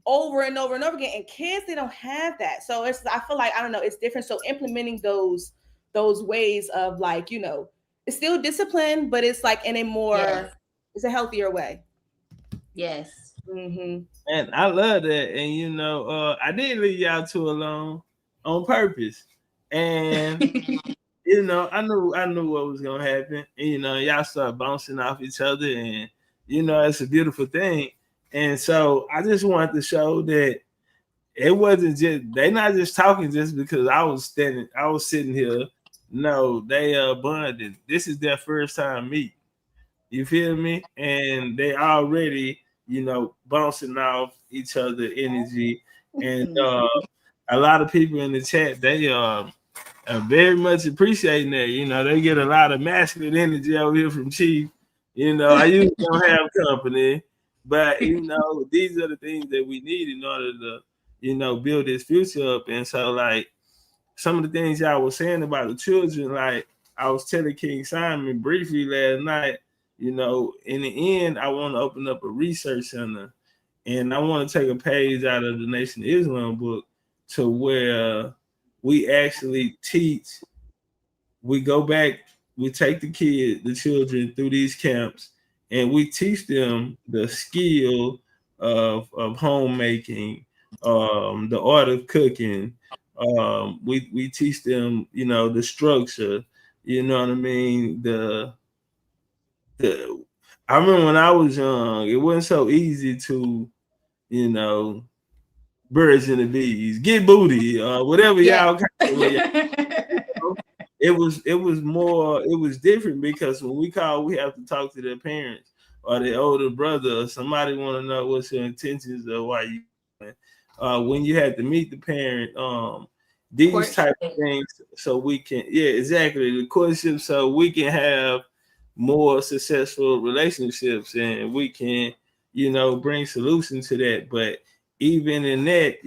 over and over and over again. And kids, they don't have that. So I feel like, I don't know, it's different. So implementing those ways of, like, it's still discipline, but it's like in a more, it's a healthier way. Yes. Mm-hmm. And I love that. And I did leave y'all two alone on purpose. And I knew what was gonna happen. And y'all start bouncing off each other, and it's a beautiful thing. And so I just wanted to show that it wasn't just, they not just talking just because I was sitting here. No, they bonded. This is their first time meet. You feel me? And they already, bouncing off each other energy. And a lot of people in the chat, they are very much appreciating that. They get a lot of masculine energy over here from Chief. I usually don't have company, but these are the things that we need in order to, build this future up. And so, like, some of the things y'all was saying about the children, like I was telling King Simon briefly last night, in the end, I want to open up a research center, and I want to take a page out of the Nation of Islam book to where we actually teach. We go back, we take the children through these camps, and we teach them the skill of homemaking, the art of cooking. We teach them, the structure. You know what I mean? I remember when I was young, it wasn't so easy to, birds and the bees, get booty, whatever y'all. it was different because when we call, we have to talk to their parents or their older brother or somebody want to know what's your intentions or why you. When you had to meet the parent, these type of things, so we can, exactly, the courtship, so we can have more successful relationships and we can, bring solutions to that. But even in that,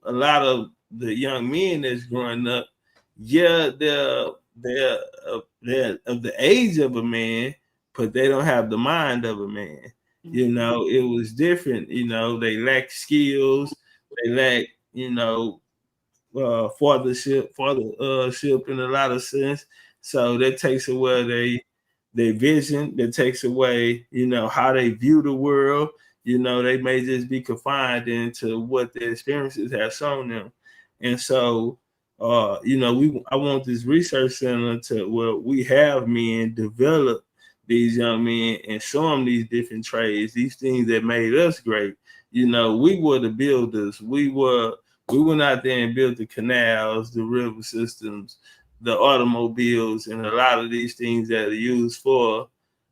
a lot of the young men that's growing up, they're of the age of a man, but they don't have the mind of a man. It was different. They lack skills, they lack, fathership in a lot of sense. So that takes away their vision. That takes away, how they view the world. They may just be confined into what their experiences have shown them. And so, I want this research center to where we have men develop these young men and show them these different trades, these things that made us great. We were the builders. We went out there and built the canals, the river systems, the automobiles, and a lot of these things that are used for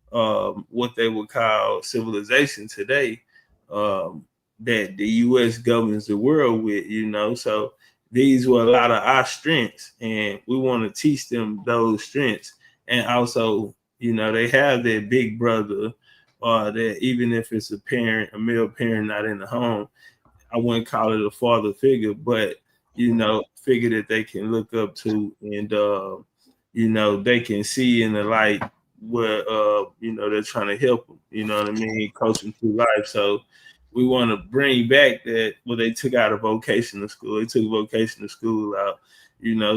what they would call civilization today, that the U.S. governs the world with, So these were a lot of our strengths, and we want to teach them those strengths. And also, they have their big brother, or that even if it's a male parent not in the home, I wouldn't call it a father figure, but figure that they can look up to, and they can see in the light where they're trying to help them. You know what I mean? Coach them through life. So we want to bring back that they took out of vocational school. They took vocational school out.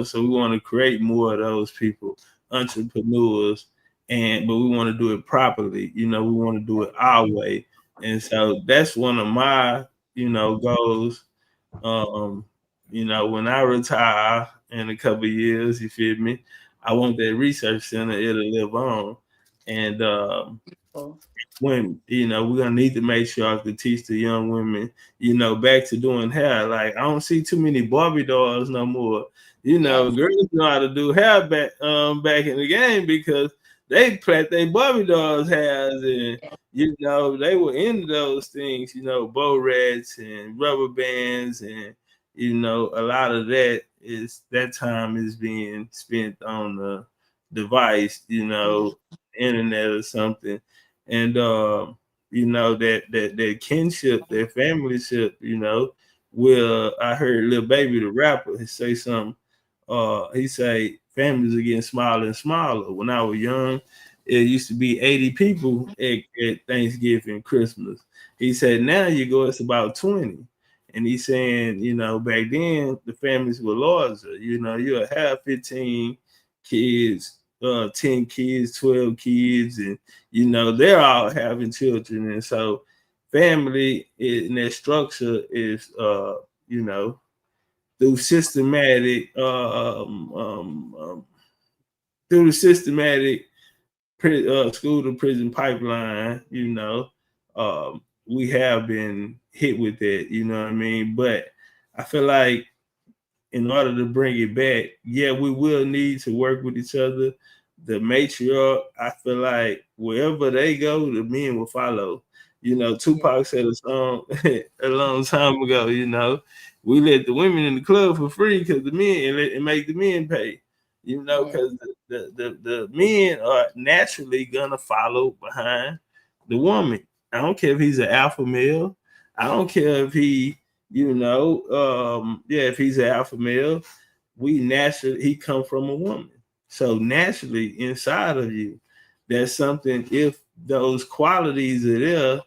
So we want to create more of those people, entrepreneurs, but we want to do it properly. We want to do it our way. And so that's one of my goals. When I retire in a couple of years, you feel me? I want that research center, it'll live on. And when, we're gonna need to make sure I can teach the young women, back to doing hair. Like I don't see too many Barbie dolls no more. Girls know how to do hair back in the game because they plait their Barbie dolls' hairs, and they were into those things, bow rats and rubber bands, and a lot of that time is being spent on the device, internet or something. And that kinship, that familyship, will I heard Lil Baby the rapper say something. He say families are getting smaller and smaller. When I was young, it used to be 80 people at Thanksgiving, Christmas. He said now you go, it's about 20. And he's saying, back then the families were larger. You'll have 15 kids, 10 kids, 12 kids, and they're all having children. And so family in their structure is through systematic school to prison pipeline, we have been hit with that, you know what I mean? But I feel like in order to bring it back, we will need to work with each other. The matriarch, I feel like wherever they go, the men will follow. Tupac said a song a long time ago, we let the women in the club for free because the men, and make the men pay. Because the men are naturally gonna follow behind the woman. I don't care if he's an alpha male. I don't care if he, if he's an alpha male, he come from a woman. So naturally inside of you, there's something, if those qualities are there,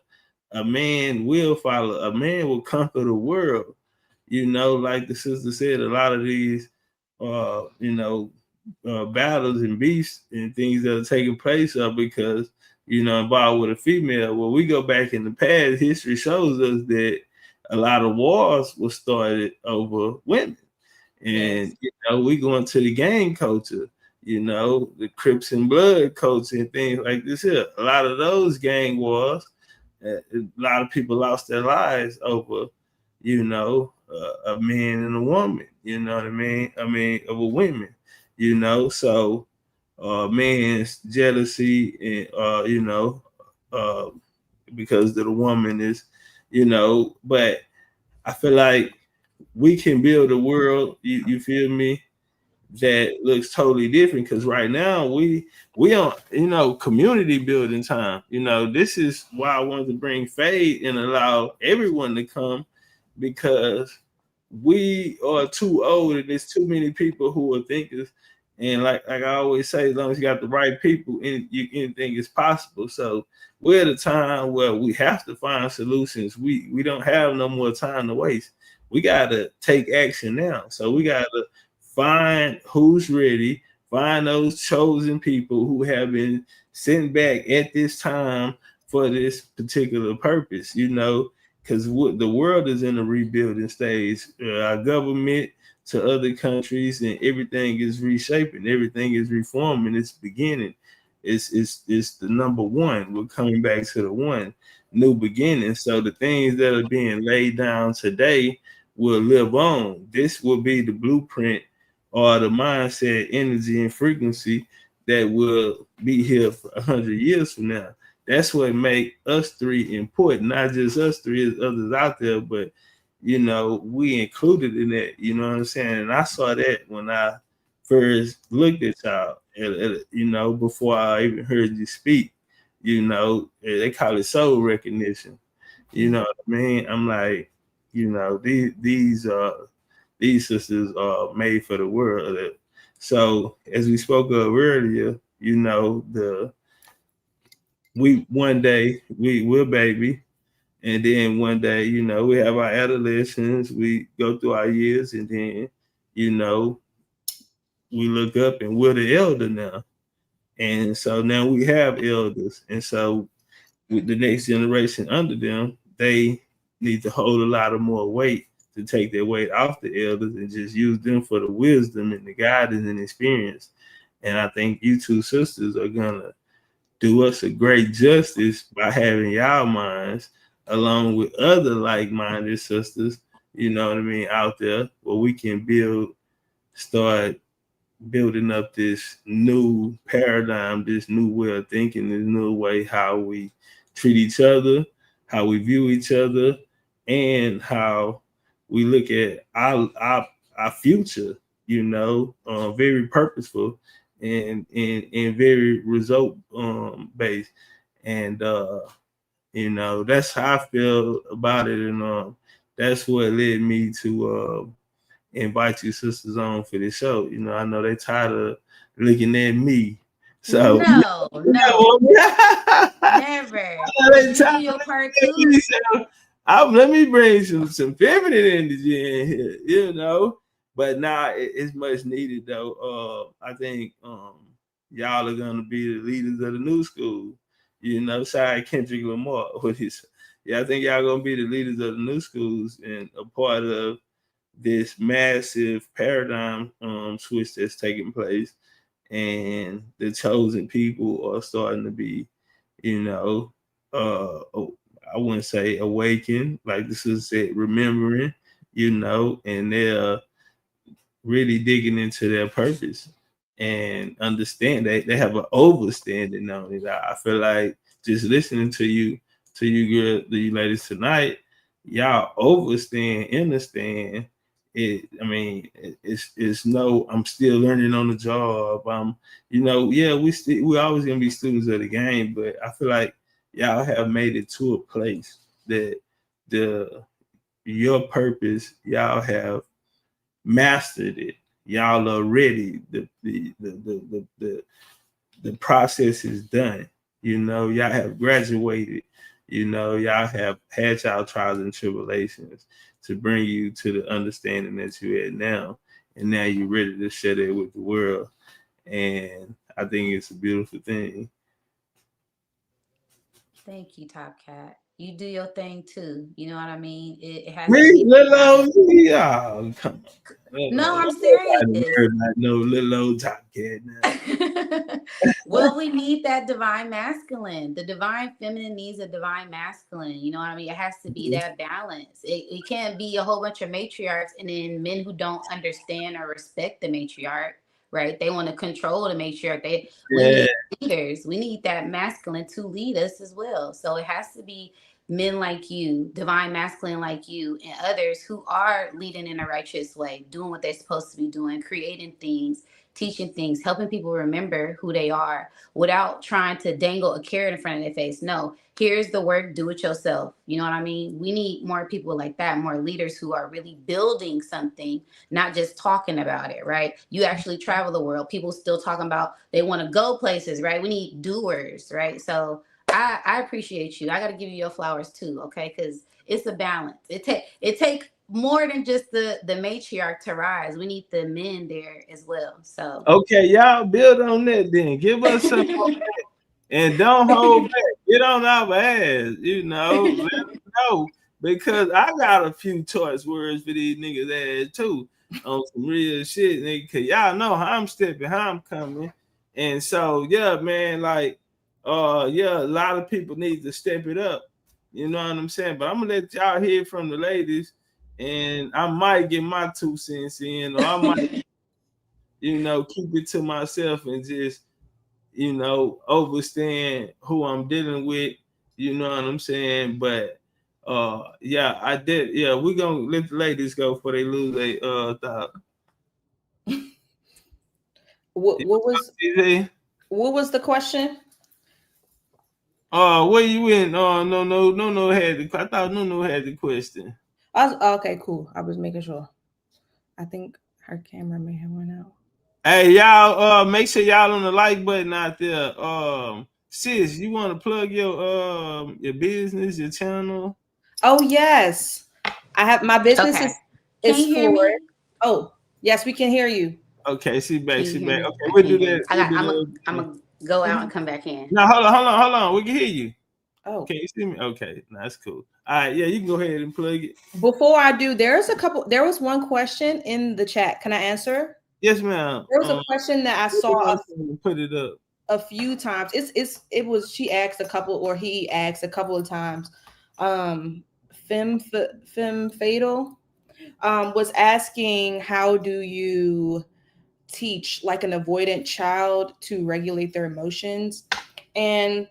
a man will follow. A man will conquer the world. Like the sister said, a lot of these, battles and beasts and things that are taking place are because, involved with a female. Well, we go back in the past, history shows us that a lot of wars were started over women. And, we go into the gang culture, the Crips and Blood culture and things like this here. A lot of those gang wars, a lot of people lost their lives over, a man and a woman, you know what I mean? Of a women. you know. So man's jealousy and uh because the woman is, but I feel like we can build a world, you feel me, that looks totally different, because right now we on community building time. This is why I wanted to bring Fade and allow everyone to come, because we are too old and there's too many people who are thinkers. And like I always say, as long as you got the right people, anything is possible. So we're at a time where we have to find solutions. We don't have no more time to waste. We got to take action now. So we got to find who's ready, find those chosen people who have been sent back at this time for this particular purpose, because the world is in a rebuilding stage. Our government to other countries and everything is reshaping, everything is reforming. It's beginning. It's the number one. We're coming back to the one, new beginning. So the things that are being laid down today will live on. This will be the blueprint or the mindset, energy, and frequency that will be here for 100 years from now. That's what make us three important, not just us three, as others out there, but we included in that. You know what I'm saying? And I saw that when I first looked at y'all, before I even heard you speak. They call it soul recognition. You know what I mean? I'm like, these sisters are made for the world. So as we spoke of earlier, we one day we're baby, and then one day, we have our adolescence, we go through our years, and then, we look up and we're the elder now. And so now we have elders. And so with the next generation under them, they need to hold a lot of more weight to take their weight off the elders and just use them for the wisdom and the guidance and experience. And I think you two sisters are gonna do us a great justice by having y'all minds along with other like-minded sisters, you know what I mean, out there where we can start building up this new paradigm, this new way of thinking, this new way how we treat each other, how we view each other, and how we look at our future, very purposeful and very result based. And that's how I feel about it. And that's what led me to invite you sisters on for this show. I know they tired of looking at me. So no. Never. You do your part too. Let me bring some feminine energy in here, But now it's much needed though. I think y'all are gonna be the leaders of the new school. Sorry, Kendrick Lamar. I think y'all gonna be the leaders of the new schools and a part of this massive paradigm switch that's taking place, and the chosen people are starting to be, I wouldn't say awakened, like this is said, remembering, and they're really digging into their purpose and understand that they have an overstanding on it. I feel like just listening to you ladies tonight, y'all understand it. I mean, it's no, I'm still learning on the job. We always gonna be students of the game, but I feel like y'all have made it to a place that your purpose, y'all have mastered it. Y'all are ready. The process is done. Y'all have graduated. Y'all have had y'all trials and tribulations to bring you to the understanding that you're at now. And now you're ready to share it with the world. And I think it's a beautiful thing. Thank you, Top Cat. You do your thing too. You know what I mean? It has Me, to be. oh, come on. No, I'm serious. No little old Top Cat now. Well, we need that divine masculine. The divine feminine needs a divine masculine. You know what I mean? It has to be that balance. It can't be a whole bunch of matriarchs and then men who don't understand or respect the matriarch, right? They want to control to make sure we need leaders. We need that masculine to lead us as well. So it has to be men like you, divine masculine like you, and others who are leading in a righteous way, doing what they're supposed to be doing, creating things, teaching things, helping people remember who they are without trying to dangle a carrot in front of their face. No, here's the work, do it yourself. You know what I mean? We need more people like that, more leaders who are really building something, not just talking about it, right? You actually travel the world. People still talking about they want to go places, right? We need doers, right? So I appreciate you. I got to give you your flowers too, okay? Because it's a balance. It take more than just the matriarch to rise. We need the men there as well. So okay, y'all build on that then. Give us some and don't hold back. Get on our ass, let us know. Because I got a few choice words for these niggas ass too on some real shit, nigga. Cause y'all know how I'm stepping, how I'm coming. And so yeah, man, like yeah, a lot of people need to step it up. You know what I'm saying? But I'm gonna let y'all hear from the ladies, and I might get my 2 cents in, or I might, keep it to myself and just, understand who I'm dealing with. You know what I'm saying? But yeah, I did. Yeah, we're gonna let the ladies go before they lose their thought. What was the question? Where you went? No had the. I thought no had the question. Okay, cool. I was making sure. I think her camera may have went out. Hey, y'all, make sure y'all on the like button out there. Sis, you want to plug your business, your channel? Oh yes, I have my business is for. Oh yes, we can hear you. Okay, see back. Okay, we'll do that. I'm gonna go out and come back in. No, hold on. We can hear you. Oh, can you see me? Okay, that's cool. All right, yeah, you can go ahead and plug it. Before I do, there was one question in the chat. Can I answer? Yes, ma'am. There was a question that I saw. Put it up a few times. She asked a couple, or he asked a couple of times. Femme Fatal was asking, how do you teach like an avoidant child to regulate their emotions? And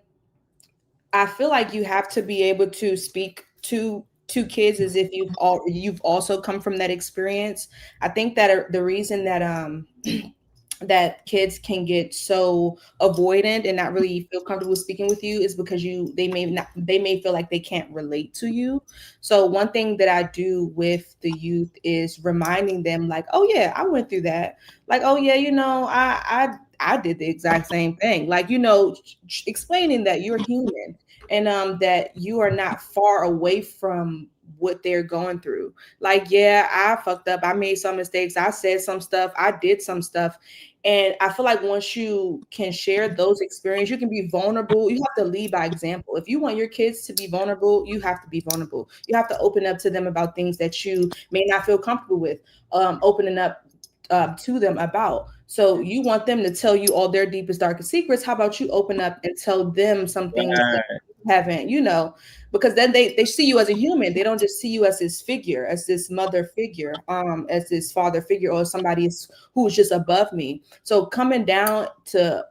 I feel like you have to be able to speak to kids as if you've also come from that experience. I think that the reason that that kids can get so avoidant and not really feel comfortable speaking with you is because they may feel like they can't relate to you. So one thing that I do with the youth is reminding them, like, oh yeah, I went through that. Like, oh yeah, I did the exact same thing. Like, explaining that you're human and that you are not far away from what they're going through. Like, yeah, I fucked up. I made some mistakes. I said some stuff. I did some stuff. And I feel like once you can share those experiences, you can be vulnerable. You have to lead by example. If you want your kids to be vulnerable, you have to be vulnerable. You have to open up to them about things that you may not feel comfortable with, opening up to them about. So you want them to tell you all their deepest, darkest secrets. How about you open up and tell them some things that you haven't, because then they see you as a human. They don't just see you as this figure, as this mother figure, as this father figure, or somebody who's just above me. So coming down to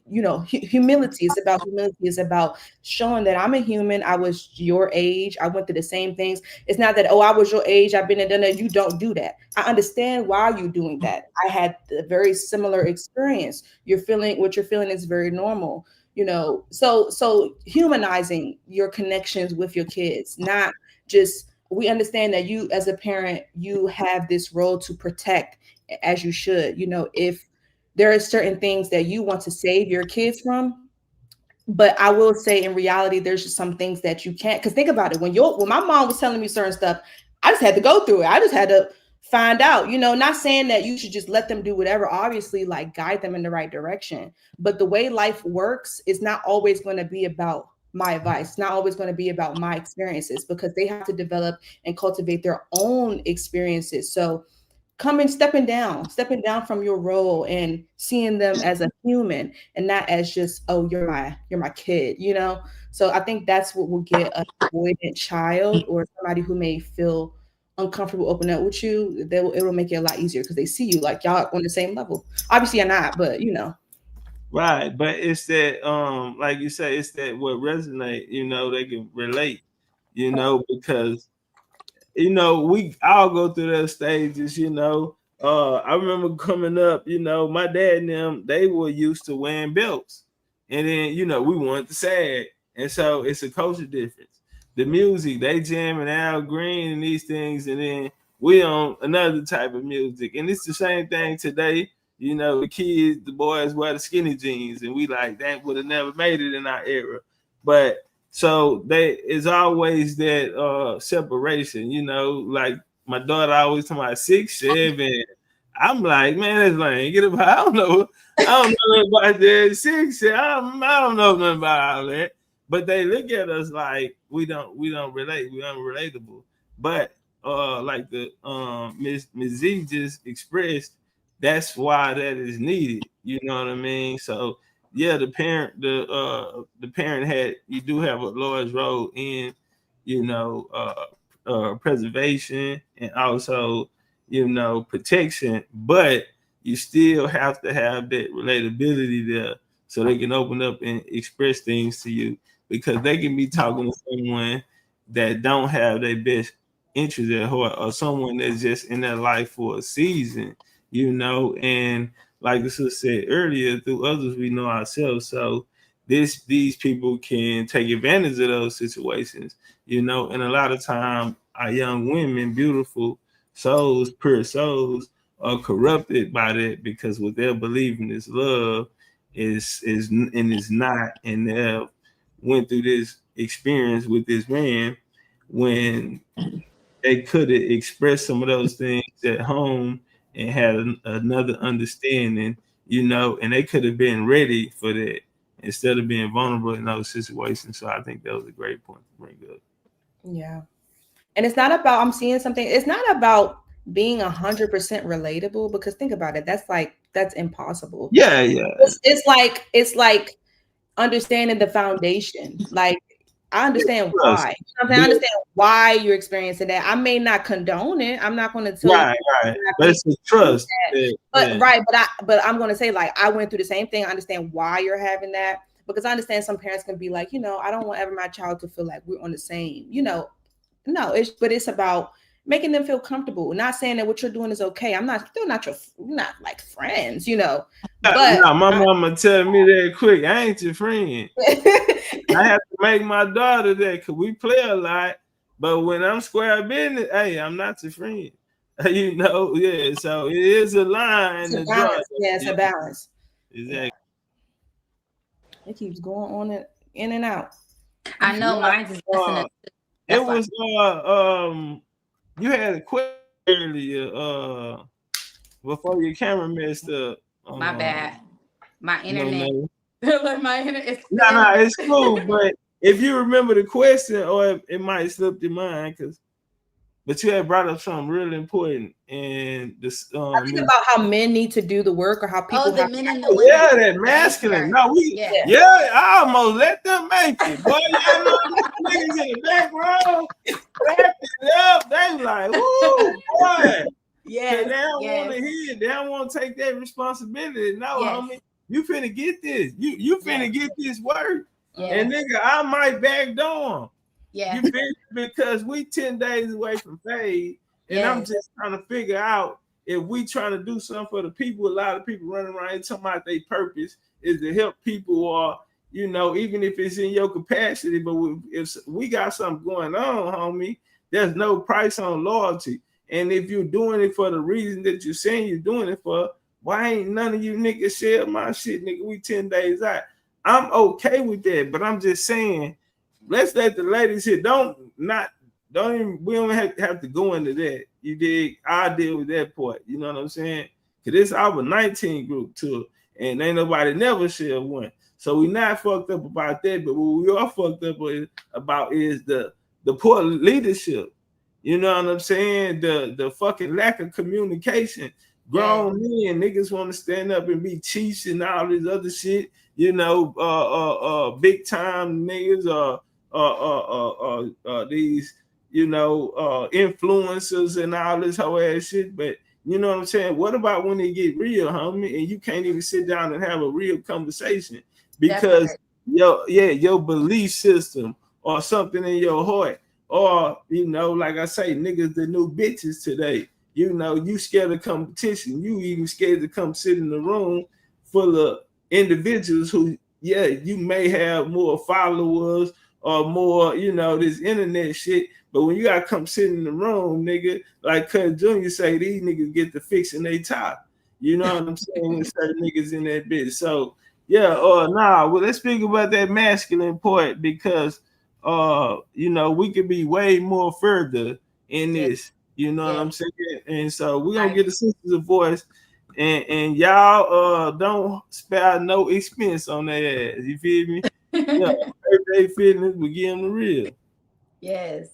humility is about humility. Is about showing that I'm a human. I was your age. I went through the same things. It's not that, oh, I was your age, I've been and done that. You don't do that. I understand why you're doing that. I had a very similar experience. What you're feeling is very normal. So humanizing your connections with your kids, not just, we understand that you as a parent, you have this role to protect, as you should. If there are certain things that you want to save your kids from, but I will say in reality, there's just some things that you can't. Because think about it, when my mom was telling me certain stuff, I just had to go through it. I just had to find out, not saying that you should just let them do whatever, obviously, like, guide them in the right direction. But the way life works is not always going to be about my advice. It's not always going to be about my experiences, because they have to develop and cultivate their own experiences. So stepping down from your role and seeing them as a human and not as just, oh, you're my kid, So I think that's what will get an avoidant child, or somebody who may feel uncomfortable opening up with you, it'll make it a lot easier because they see you like y'all on the same level. Obviously, you're not, but you know. Right, but it's that like you say, it's that what resonate, you know, they can relate, you know, because you know, we all go through those stages, you know. I remember coming up, you know, my dad and them, they were used to wearing belts. And then, you know, we wanted to sag. And so it's a culture difference. The music, they jamming Al Green and these things, and then we on another type of music. And it's the same thing today. You know, the kids, the boys wear the skinny jeans, and we like that would have never made it in our era. But so they is always that separation, you know, like my daughter always talking about 6, 7. I'm like, man, that's lame. Get about, I don't know nothing about that 6. I don't know nothing about all that. But they look at us like we don't relate, we unrelatable. But like the Miss Z just expressed, that's why that is needed. You know what I mean? So yeah, the parent had, you do have a large role in, you know, preservation and also, you know, protection, but you still have to have that relatability there so they can open up and express things to you, because they can be talking to someone that don't have their best interest at heart, or someone that's just in their life for a season, you know. And like the sister said earlier, through others we know ourselves. So these people can take advantage of those situations, you know. And a lot of time our young women, beautiful souls, pure souls, are corrupted by that, because what they're believing is love is and is not, and they went through this experience with this man when they could have expressed some of those things at home and had another understanding, you know, and they could have been ready for that instead of being vulnerable in those situations. So I think that was a great point to bring up. Yeah. And it's not about, I'm seeing something, it's not about being 100% relatable, because think about it, that's impossible. Yeah. It's like understanding the foundation. Like, I understand why. I understand why you're experiencing that. I may not condone it. I'm not going to tell you. Right. But it's the trust. But I'm going to say, like, I went through the same thing. I understand why you're having that, because I understand some parents can be like, you know, I don't want ever my child to feel like we're on the same, you know. No, it's about making them feel comfortable. Not saying that what you're doing is okay. We're not like friends, you know. But no, my mama tell me that quick. I ain't your friend. I have to make my daughter that, because we play a lot. But when I'm square business, hey, I'm not your friend. You know, yeah. So it is a line. It's a balance. Yeah, it's a balance. Exactly. Yeah. It keeps going on in and out. I know mine is listening. It was you had a question earlier before your camera messed up. My bad. My internet. My internet. No, it's cool. But if you remember the question, or it might slip your mind, but you had brought up something really important, and this I think about how men need to do the work, or how people the men and the women. Yeah, that masculine. No, I almost let them make it. Boy, you know, niggas in the background wrapping it up. They like, ooh, boy. Yeah, they don't want to hear. They don't want to take that responsibility. No, homie, you finna get this. You finna get this work. And nigga, I might back down. Yeah, because we 10 days away from fade, and I'm just trying to figure out if we trying to do something for the people. A lot of people running around talking about their purpose is to help people, or you know, even if it's in your capacity. But if we got something going on, homie, there's no price on loyalty. And if you're doing it for the reason that you're saying you're doing it for, why ain't none of you niggas share my shit, nigga? We 10 days out. I'm okay with that, but I'm just saying, let's let the ladies here. We don't have to go into that. You dig? I deal with that part. You know what I'm saying? Because it's our 19 group tour, and ain't nobody never share one. So we not fucked up about that, but what we are fucked up about is the poor leadership. You know what I'm saying? The fucking lack of communication. Grown men, niggas want to stand up and be chiefs and all this other shit. You know, big time niggas, these influencers and all this whole ass shit. But you know what I'm saying? What about when they get real, homie, and you can't even sit down and have a real conversation because your belief system or something in your heart, or like I say, niggas the new bitches today. You scared of competition. You even scared to come sit in the room full of individuals who, you may have more followers or more, this internet shit. But when you gotta come sit in the room, nigga, like Cuz Jr. say, these niggas get to fixing their top. You know what I'm saying? Certain niggas in that bitch. So well, let's speak about that masculine part because we could be way more further in this. You know what I'm saying? And so we're gonna get the sisters a voice. And y'all don't spare no expense on their ass. You feel me? They feelings, we give them the real. Yes.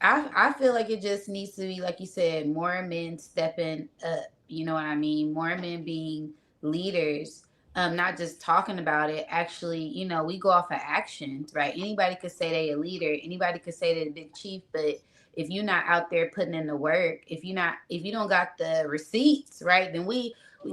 I feel like it just needs to be, like you said, more men stepping up. You know what I mean? More men being leaders. Not just talking about it. Actually, we go off of actions, right? Anybody could say they a leader. Anybody could say they're the big chief, but if you're not out there putting in the work, if you don't got the receipts, right, then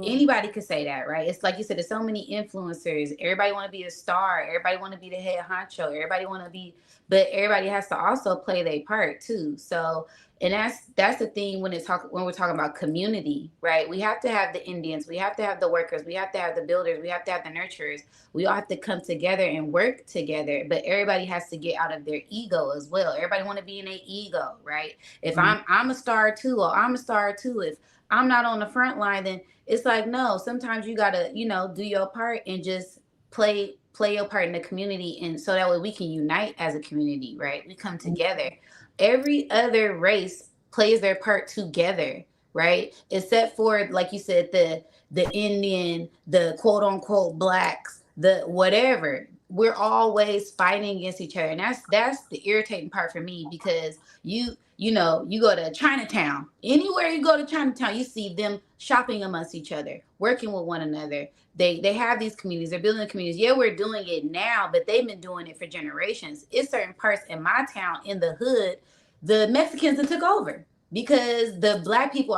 anybody could say that, right? It's like you said, there's so many influencers. Everybody want to be a star. Everybody want to be the head honcho. Everybody want to be, but everybody has to also play their part too. So, and that's the thing when we're talking about community, right? We have to have the Indians, we have to have the workers, we have to have the builders, we have to have the nurturers. We all have to come together and work together, but everybody has to get out of their ego as well. Everybody want to be in their ego, right? If I'm a star too, or I'm a star too, if I'm not on the front line, then it's like, no, sometimes you gotta, do your part and just play your part in the community, and so that way we can unite as a community, right? We come together. Every other race plays their part together, right? Except for, like you said, the Indian, the quote unquote blacks, the whatever. We're always fighting against each other, and that's the irritating part for me, because you go to Chinatown. Anywhere you go to Chinatown, you see them shopping amongst each other, working with one another. They have these communities. They're building communities. Yeah, we're doing it now, but they've been doing it for generations. It's certain parts in my town, in the hood, the Mexicans that took over because the black people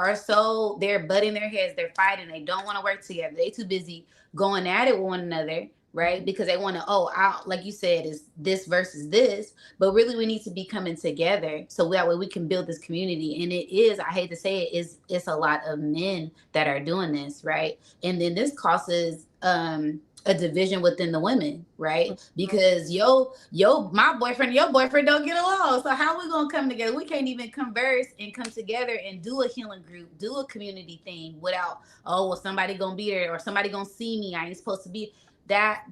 they're butting their heads. They're fighting. They don't want to work together. They too busy going at it with one another, right? Because they want to, like you said, is this versus this. But really, we need to be coming together so that way we can build this community. And it is, I hate to say it, it's a lot of men that are doing this, right? And then this causes a division within the women, right? Because my boyfriend, your boyfriend don't get along. So how we gonna come together? We can't even converse and come together and do a healing group, do a community thing without, somebody gonna be there or somebody gonna see me. I ain't supposed to be. That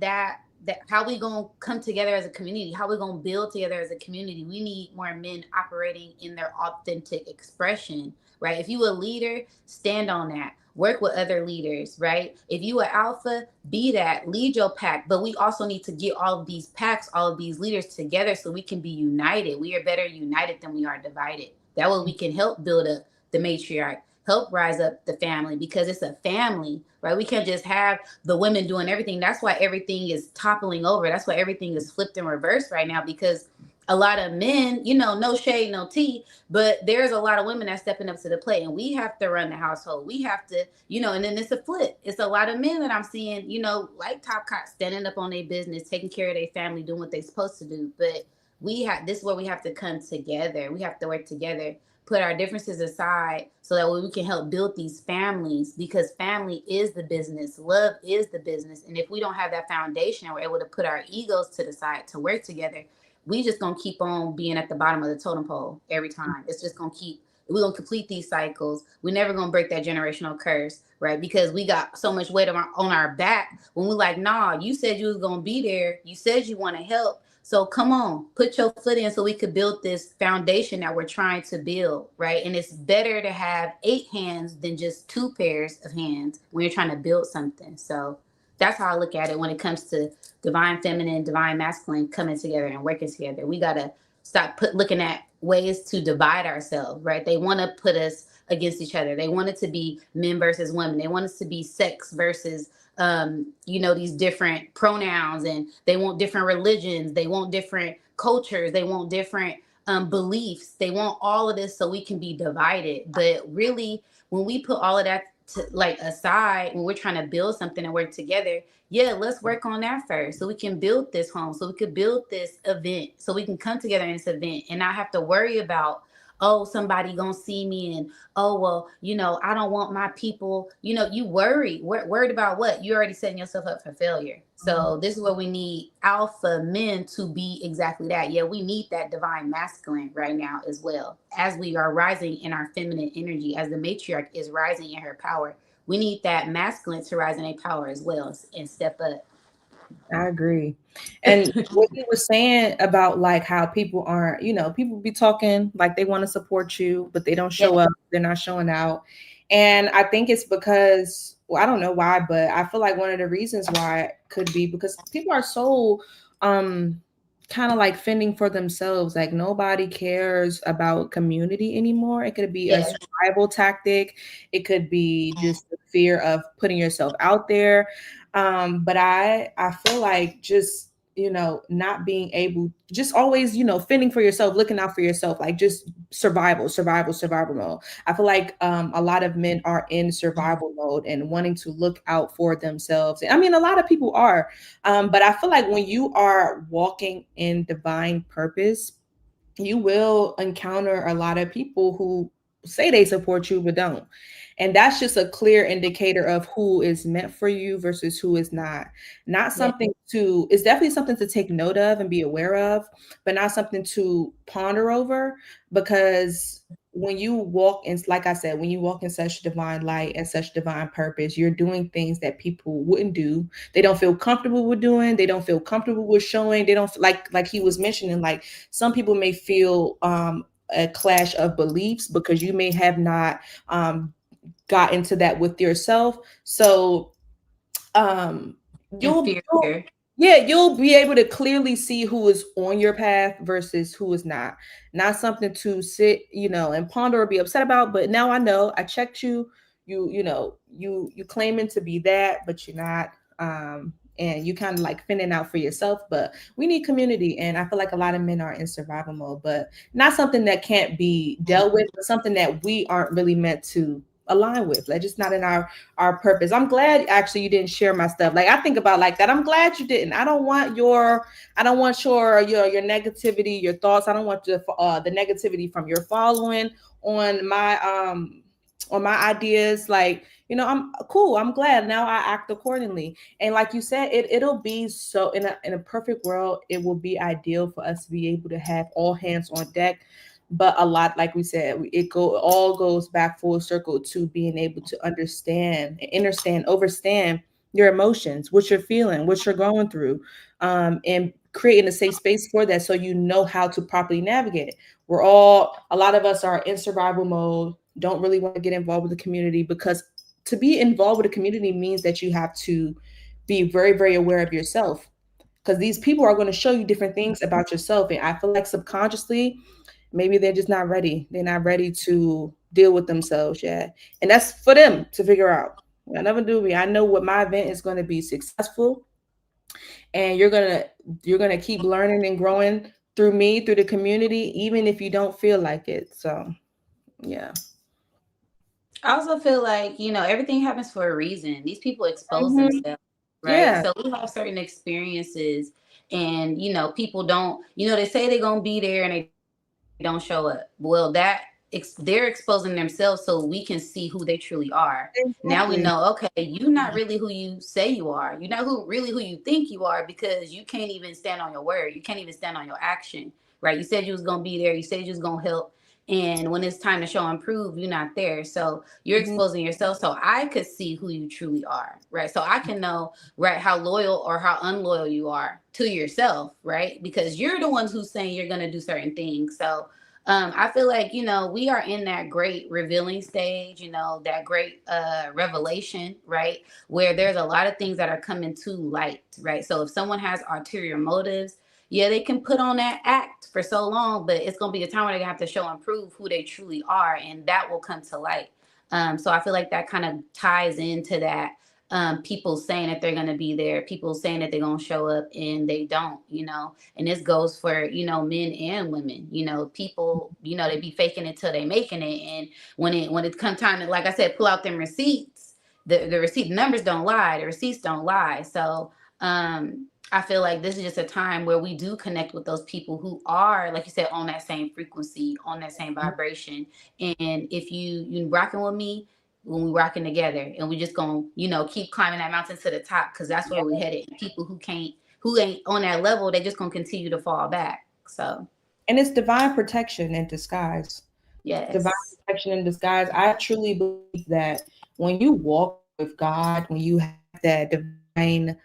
how we gonna come together as a community? How we gonna build together as a community? We need more men operating in their authentic expression, right? If you a leader, stand on that. Work with other leaders, right? If you are alpha, be that, lead your pack. But we also need to get all of these packs, all of these leaders together so we can be united. We are better united than we are divided. That way we can help build up the matriarch, help rise up the family, because it's a family, right? We can't just have the women doing everything. That's why everything is toppling over. That's why everything is flipped in reverse right now, because a lot of men, no shade, no tea, but there's a lot of women that's stepping up to the plate, and we have to run the household. We have to, and then it's a flip. It's a lot of men that I'm seeing, like TOPCATZ, standing up on their business, taking care of their family, doing what they're supposed to do. But this is where we have to come together. We have to work together, put our differences aside so that way we can help build these families, because family is the business. Love is the business. And if we don't have that foundation and we're able to put our egos to the side to work together, we just going to keep on being at the bottom of the totem pole every time. It's just going to we're going to complete these cycles. We're never going to break that generational curse, right? Because we got so much weight on our back when we're like, nah, you said you was going to be there. You said you want to help. So come on, put your foot in so we could build this foundation that we're trying to build, right? And it's better to have 8 hands than just 2 pairs of hands when you're trying to build something. So that's how I look at it when it comes to divine feminine, divine masculine coming together and working together. We got to stop looking at ways to divide ourselves, right? They want to put us against each other. They want it to be men versus women. They want us to be sex versus, these different pronouns, and they want different religions. They want different cultures. They want different beliefs. They want all of this so we can be divided. But really, when we put all of that to, like, aside, when we're trying to build something and work together, yeah, let's work on that first so we can build this home, so we could build this event, so we can come together in this event and not have to worry about, oh, somebody gonna see me, and oh, well, I don't want my people, you worried about what? You already setting yourself up for failure. So this is where we need alpha men to be exactly that. Yeah, we need that divine masculine right now as well, as we are rising in our feminine energy, as the matriarch is rising in her power. We need that masculine to rise in a power as well and step up. I agree. And what he was saying about like how people aren't, people be talking like they want to support you, but they don't show up. They're not showing out. And I think it's because, well, I don't know why, but I feel like one of the reasons why could be because people are so kind of like fending for themselves. Like nobody cares about community anymore. It could be a survival tactic. It could be just the fear of putting yourself out there. But I feel like just, not being able, just always, fending for yourself, looking out for yourself, like just survival mode. I feel like a lot of men are in survival mode and wanting to look out for themselves. I mean, a lot of people are, but I feel like when you are walking in divine purpose, you will encounter a lot of people who say they support you, but don't. And that's just a clear indicator of who is meant for you versus who is not. Not something to, it's definitely something to take note of and be aware of, but not something to ponder over, because when you walk in, like I said, when you walk in such divine light and such divine purpose, you're doing things that people wouldn't do. They don't feel comfortable with doing. They don't feel comfortable with showing. They don't like he was mentioning, like some people may feel a clash of beliefs because you may have not got into that with yourself. So you'll be able to clearly see who is on your path versus who is not. Not something to sit, and ponder or be upset about. But now I know, I checked you. You claiming to be that, but you're not. And you kind of like fending out for yourself. But we need community, and I feel like a lot of men are in survival mode, but not something that can't be dealt with, but something that we aren't really meant to align with. Like just not in our purpose. I'm glad actually you didn't share my stuff. Like I think about like that. I'm glad you didn't. I don't want your negativity, your thoughts. I don't want the negativity from your following on my ideas. Like, I'm cool. I'm glad now I act accordingly. And like you said, it'll be so in a perfect world, it will be ideal for us to be able to have all hands on deck. But a lot, like we said, all goes back full circle to being able to understand, overstand your emotions, what you're feeling, what you're going through, and creating a safe space for that, so you know how to properly navigate it. A lot of us are in survival mode, don't really want to get involved with the community, because to be involved with the community means that you have to be very, very aware of yourself, because these people are going to show you different things about yourself. And I feel like subconsciously, maybe they're just not ready. They're not ready to deal with themselves yet. And that's for them to figure out. I never do. I know what my event is going to be successful. And you're going to keep learning and growing through me, through the community, even if you don't feel like it. So, yeah. I also feel like, everything happens for a reason. These people expose themselves, right? Yeah. So we have certain experiences, and, people don't, they say they're going to be there and they don't show up. Well, they're exposing themselves so we can see who they truly are. Exactly. Now we know, okay, you're not really who you say you are. You're not really who you think you are, because you can't even stand on your word. You can't even stand on your action, right? You said you was going to be there. You said you was going to help. And when it's time to show and prove, you're not there. So you're exposing yourself so I could see who you truly are, right? So I can know, right, how loyal or how unloyal you are to yourself, right? Because you're the ones who's saying you're going to do certain things. So I feel like, we are in that great revealing stage, that great revelation, right? Where there's a lot of things that are coming to light, right? So if someone has ulterior motives, yeah, they can put on that act for so long, but it's going to be a time where they're going to have to show and prove who they truly are, and that will come to light. So I feel like that kind of ties into that people saying that they're going to be there, people saying that they're going to show up and they don't, and this goes for, men and women, people, they be faking it till they making it. And when it comes time to, like I said, pull out them receipts, the receipt numbers don't lie, the receipts don't lie. So, I feel like this is just a time where we do connect with those people who are, like you said, on that same frequency, on that same vibration. And if you rocking with me, when we rocking together, and we just gonna, keep climbing that mountain to the top, because that's where we headed. People who ain't on that level, they just gonna continue to fall back. So, and it's divine protection in disguise. Yes, divine protection in disguise. I truly believe that when you walk with God, when you have that divine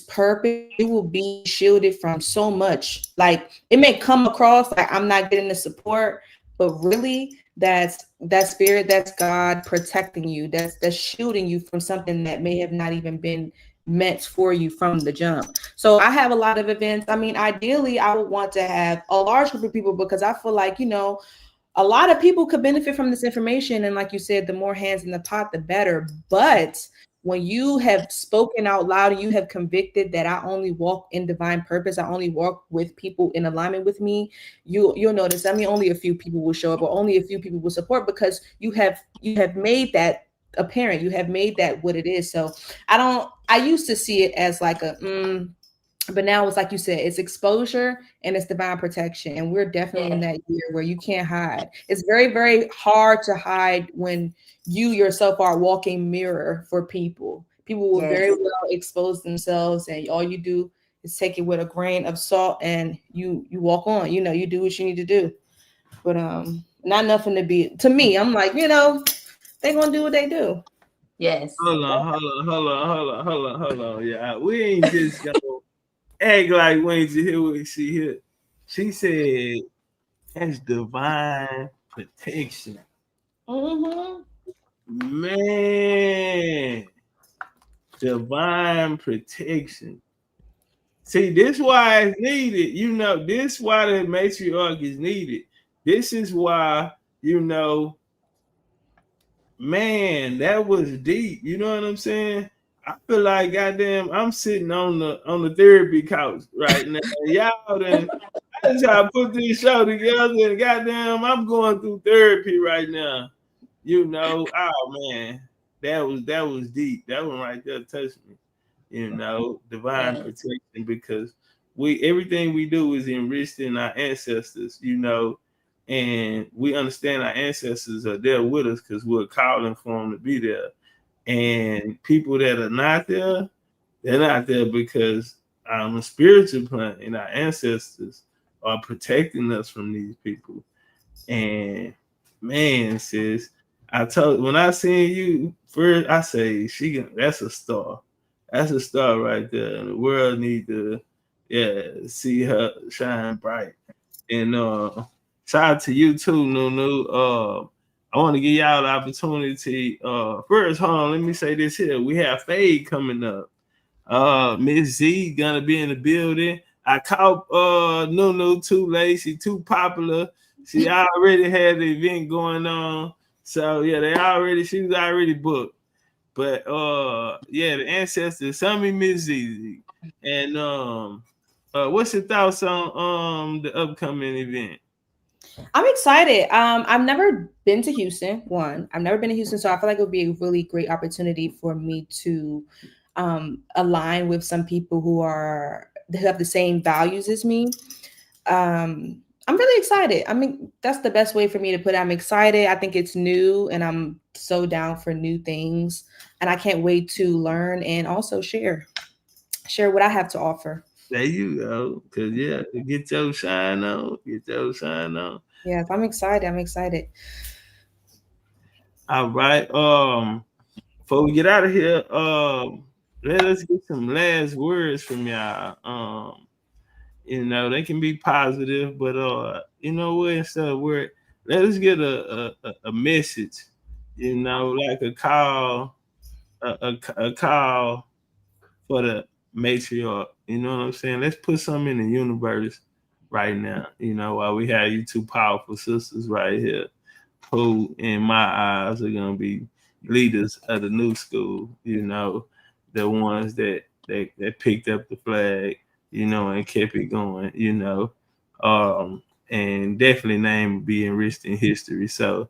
purpose, you will be shielded from so much. Like, it may come across like I'm not getting the support, but really that's that spirit, that's God protecting you, that's shielding you from something that may have not even been meant for you from the jump. So I have a lot of events. I mean, ideally I would want to have a large group of people, because I feel like, a lot of people could benefit from this information. And like you said, the more hands in the pot, the better. But when you have spoken out loud and you have convicted that I only walk in divine purpose, I only walk with people in alignment with me, you'll notice, only a few people will show up, or only a few people will support, because you have made that apparent. You have made that what it is. So I used to see it as like but now it's like you said, it's exposure and it's divine protection. And we're definitely in that year where you can't hide. It's very, very hard to hide when you yourself are a walking mirror for people. People will very well expose themselves, and all you do is take it with a grain of salt and you walk on. You do what you need to do. But not nothing to me. I'm like, they're gonna do what they do. Yes. Hold on. Yeah, we ain't just gonna act like we ain't hear what she hear. She said that's divine protection. Mm-hmm. Man, divine protection. See, this why it's needed. This why the matriarch is needed. This is why, man, that was deep. You know what I'm saying? I feel like, goddamn, I'm sitting on the therapy couch right now. Y'all I just gotta put this show together, and goddamn, I'm going through therapy right now. Oh man, that was deep. That one right there touched me. Divine protection, because everything we do is enriched in our ancestors, and we understand our ancestors are there with us because we're calling for them to be there. And people that are not there, they're not there because on the spiritual plane and our ancestors are protecting us from these people. And man, sis, when I seen you first, I say that's a star. That's a star right there. And the world need to see her shine bright. And shout out to you too, Nunu. I want to give y'all the opportunity. First, hold on, let me say this here. We have Fade coming up. Miss Z gonna be in the building. I caught Nunu too late. She too popular. She already had the event going on. So yeah, she was already booked. But the ancestors, some Miss Z. And what's your thoughts on the upcoming event? I'm excited. I've never been to Houston. I've never been to Houston, so I feel like it would be a really great opportunity for me to align with some people who have the same values as me. I'm really excited. I mean, that's the best way for me to put it. I'm excited. I think it's new, and I'm so down for new things. And I can't wait to learn and also share what I have to offer. There you go. Because, get your shine on. Yes, I'm excited. All right. Before we get out of here, let us get some last words from y'all. They can be positive, but instead of word, let us get a message, like a call, a call for the matriarch. You know what I'm saying? Let's put something in the universe right now, while we have you two powerful sisters right here, who in my eyes are gonna be leaders of the new school, the ones that picked up the flag, and kept it going, and definitely name will be enriched in history. So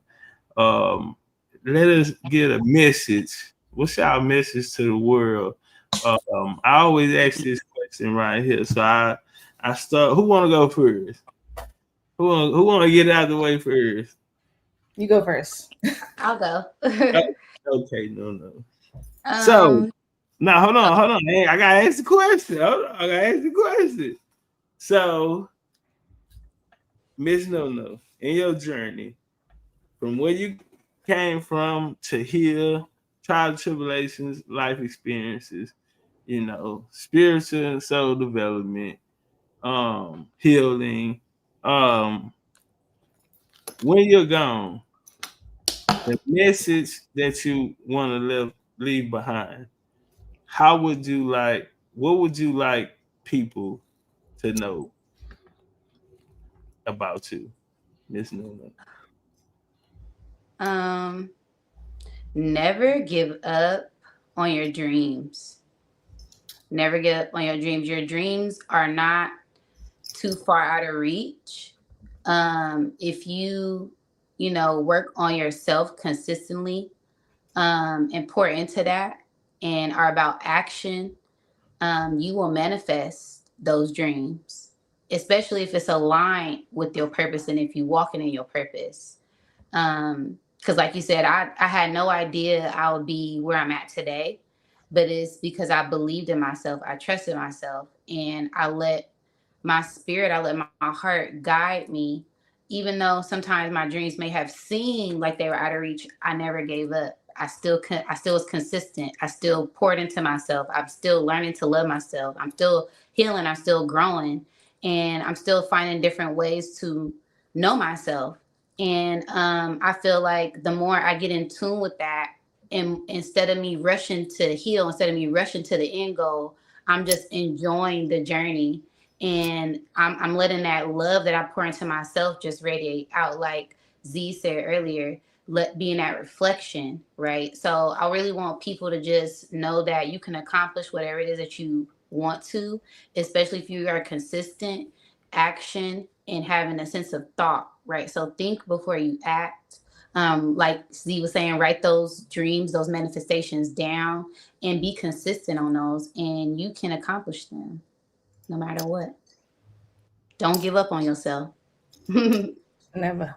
let us get a message. What's our message to the world? I always ask this question right here. So I start. Who want to go first? Who want to get out of the way first? You go first. I'll go. Okay, no. So now hold on. Hey, I gotta ask the question. Hold on, I gotta ask the question. So, Miss No, in your journey, from where you came from to here, trial tribulations, life experiences, spiritual and soul development, healing, when you're gone, the message that you want to leave behind, what would you like people to know about you, Miss Nuna? Never give up on your dreams. Never give up on your dreams. Your dreams are not too far out of reach. If you work on yourself consistently, and pour into that and are about action, you will manifest those dreams, especially if it's aligned with your purpose and if you're walking in your purpose. Because like you said, I had no idea I would be where I'm at today, but it's because I believed in myself. I trusted myself, and I let my spirit, I let my heart guide me. Even though sometimes my dreams may have seemed like they were out of reach, I never gave up. I still was consistent. I still poured into myself. I'm still learning to love myself. I'm still healing. I'm still growing, and I'm still finding different ways to know myself. And I feel like the more I get in tune with that, and instead of me rushing to heal, instead of me rushing to the end goal, I'm just enjoying the journey. And I'm letting that love that I pour into myself just radiate out, like Z said earlier, being that reflection, right? So I really want people to just know that you can accomplish whatever it is that you want to, especially if you are consistent, action, and having a sense of thought, right? So think before you act. Like Z was saying, write those dreams, those manifestations down, and be consistent on those, and you can accomplish them no matter what. Don't give up on yourself. Never.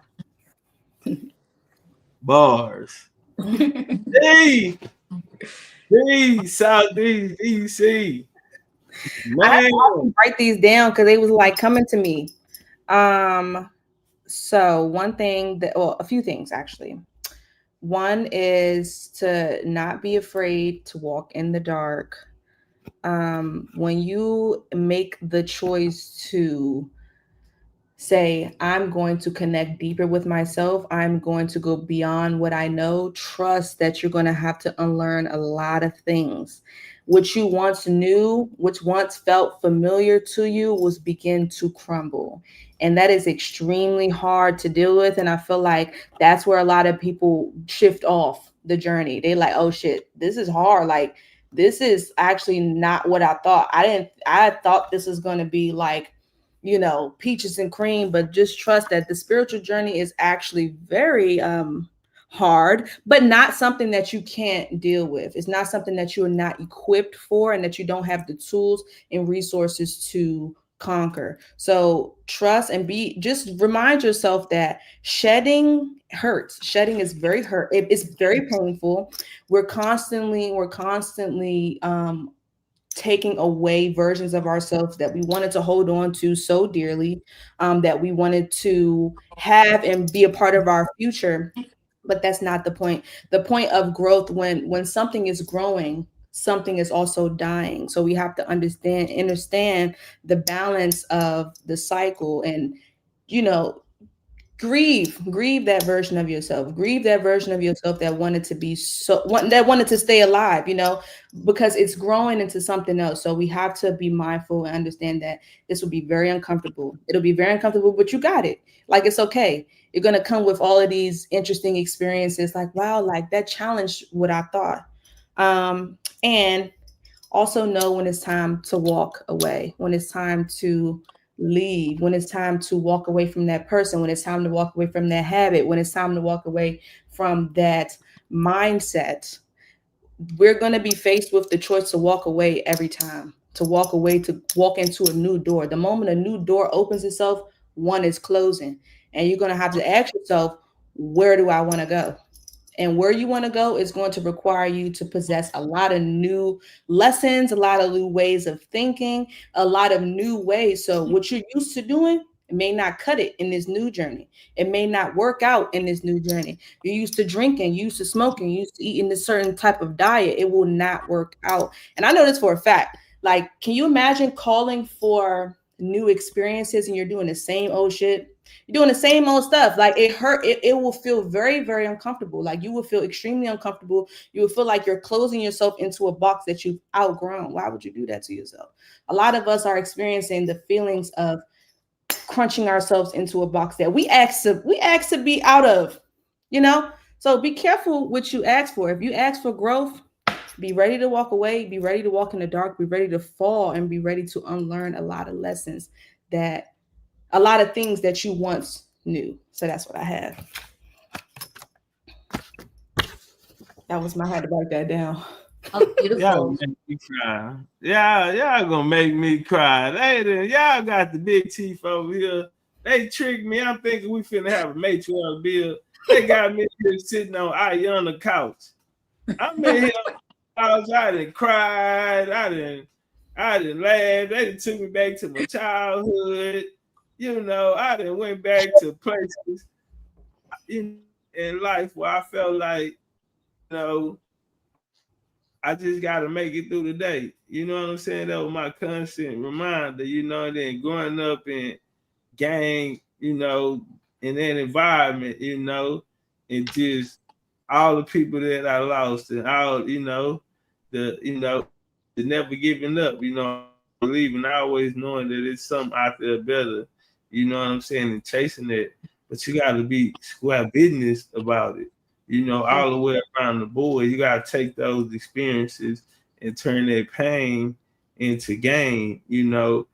Bars. South DC. Man. I write these down because they was like coming to me. So one thing a few things actually. One is to not be afraid to walk in the dark. When you make the choice to say, I'm going to connect deeper with myself, I'm going to go beyond what I know, trust that you're going to have to unlearn a lot of things. What you once knew, which once felt familiar to you, was begin to crumble. And that is extremely hard to deal with. And I feel like that's where a lot of people shift off the journey. They like, oh shit, this is hard. Like, this is actually not what I thought. I thought this is going to be like, peaches and cream, but just trust that the spiritual journey is actually very hard, but not something that you can't deal with. It's not something that you're not equipped for and that you don't have the tools and resources to conquer. So trust and just remind yourself that shedding hurts. Shedding is very hurt. It's very painful. We're constantly taking away versions of ourselves that we wanted to hold on to so dearly, that we wanted to have and be a part of our future. But that's not the point. The point of growth, when something is growing, something is also dying. So we have to understand the balance of the cycle. And, grieve that version of yourself, that wanted to be that wanted to stay alive, because it's growing into something else. So we have to be mindful and understand that this will be very uncomfortable. It'll be very uncomfortable, but you got it. Like, it's okay. You're going to come with all of these interesting experiences, like, wow, like that challenged what I thought. And also know when it's time to walk away, when it's time to leave, when it's time to walk away from that person, when it's time to walk away from that habit, when it's time to walk away from that mindset. We're going to be faced with the choice to walk away every time, to walk away, to walk into a new door. The moment a new door opens itself, one is closing. And you're going to have to ask yourself, where do I want to go? And where you want to go is going to require you to possess a lot of new lessons, a lot of new ways of thinking, a lot of new ways. So what you're used to doing, it may not cut it in this new journey. It may not work out in this new journey. You're used to drinking, used to smoking, used to eating a certain type of diet. It will not work out. And I know this for a fact. Like, can you imagine calling for new experiences and you're doing the same old shit? You're doing the same old stuff. Like, it will feel very, very uncomfortable. Like, you will feel extremely uncomfortable. You will feel like you're closing yourself into a box that you've outgrown. Why would you do that to yourself? A lot of us are experiencing the feelings of crunching ourselves into a box that we ask to be out of, So be careful what you ask for. If you ask for growth, be ready to walk away, be ready to walk in the dark, be ready to fall, and be ready to unlearn a lot of lessons, a lot of things that you once knew. So that's what I have. That was I had to write that down. Oh, beautiful. Y'all make me cry. Y'all gonna make me cry. Y'all got the big teeth over here. They tricked me. I'm thinking we finna have a Matriarch bill. They got me here sitting on on the couch. I'm in here. I done cried. I done laughed. They done took me back to my childhood. I done went back to places in life where I felt like, I just got to make it through the day. You know what I'm saying? That was my constant reminder, and then growing up in gang, in that environment, and just all the people that I lost and all, the never giving up, believing, always knowing that it's something out there better, you know what I'm saying, and chasing it. But you got to be square business about it. All the way around the board, you gotta take those experiences and turn that pain into gain, and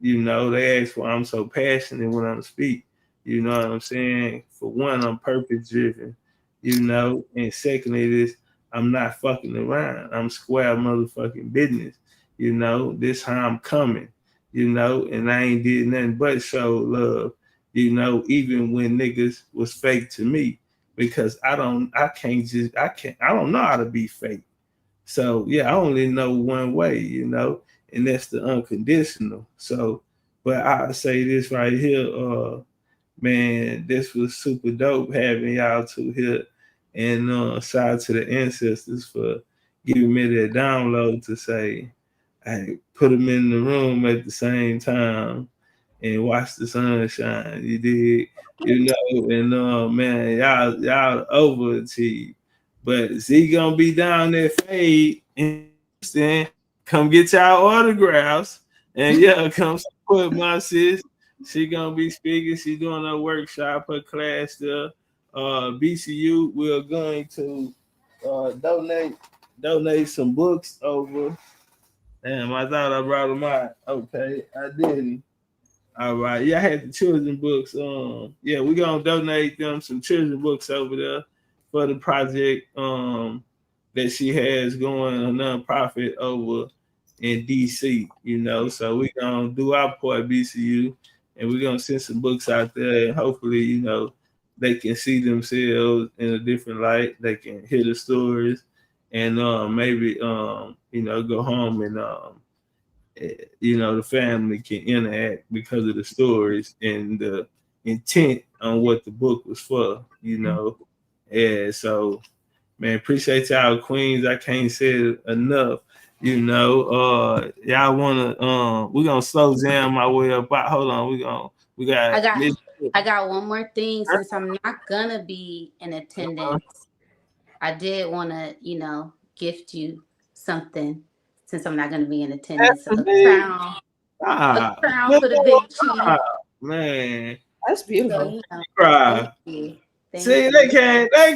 they ask why I'm so passionate when I'm speak. You know what I'm saying? For one, I'm purpose driven, and secondly, I'm not fucking around. I'm square motherfucking business. This how I'm coming, and I ain't did nothing but show love, even when niggas was fake to me. Because I don't know how to be fake. So yeah, I only know one way, and that's the unconditional. So, but I say this right here, man, this was super dope having y'all two here. And shout out to the ancestors for giving me that download to say, I put them in the room at the same time and watch the sun shine. You did, and man, y'all overachieved. But Z gonna be down there fade and come get y'all autographs. And yeah, come support my sis. She gonna be speaking. She doing her workshop, her class there. BCU, we're going to donate some books over. Damn, I thought I brought them out. Okay, I didn't. All right. Yeah, I had the children books. Yeah, we're gonna donate them some children books over there for the project that she has going, a nonprofit over in DC, So we're gonna do our part, BCU, and we're gonna send some books out there, and hopefully, they can see themselves in a different light. They can hear the stories, and maybe go home and the family can interact because of the stories and the intent on what the book was for, And so, man, appreciate y'all queens. I can't say it enough. Y'all wanna we're gonna slow jam my way up. Hold on, we got I got one more thing. Since I'm not gonna be in attendance, I did want to, gift you something. Since I'm not gonna be in attendance, a crown for the big chief. Man, that's beautiful. So, cry. thank you. See, they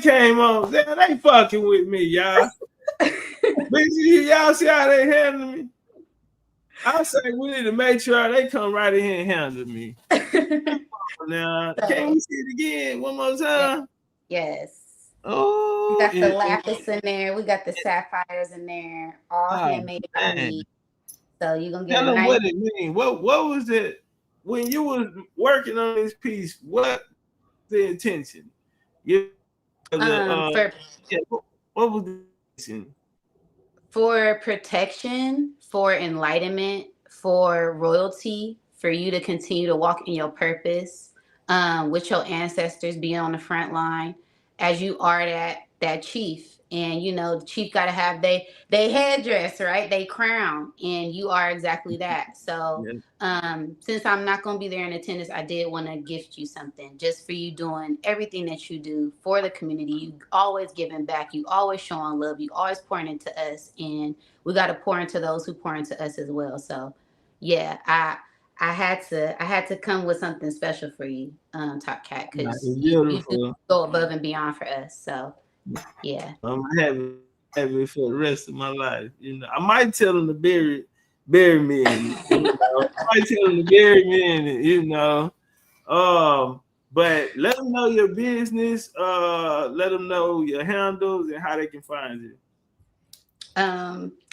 came on. They fucking with me, y'all. Y'all see how they handle me? I say we need to make sure they come right in here and handle me. Now, can we see it again one more time? Yes. Oh, we got the lapis in there. We got the sapphires in there. All handmade by me. So you're gonna get tell them what it means. What was it when you was working on this piece? What the intention? What was the intention? For protection, for enlightenment, for royalty, for you to continue to walk in your purpose, with your ancestors being on the front line, as you are that chief. And the chief got to have they headdress, right? They crown, and you are exactly that. So since I'm not going to be there in attendance, I did want to gift you something just for you doing everything that you do for the community. You always giving back. You always showing love. You always pouring into us, and we got to pour into those who pour into us as well. So yeah, I had to come with something special for you, Top Cat, because you do go above and beyond for us. So yeah, I'm happy for the rest of my life. I might tell them to bury me in it. I might tell them to bury me in it. But let them know your business. Let them know your handles and how they can find you.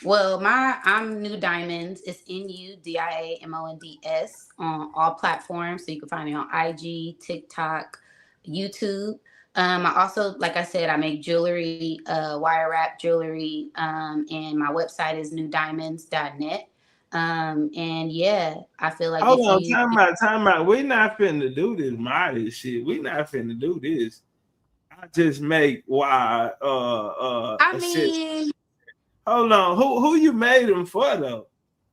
Well, I'm New Diamonds. It's NUDIAMONDS on all platforms. So you can find me on IG, TikTok, YouTube. I also, like I said, I make jewelry, wire wrap jewelry, and my website is newdiamonds.net. And yeah, I feel like hold on, time out. We're not finna do this modest shit. We're not finna do this. I just make wire. Hold on, who you made them for though?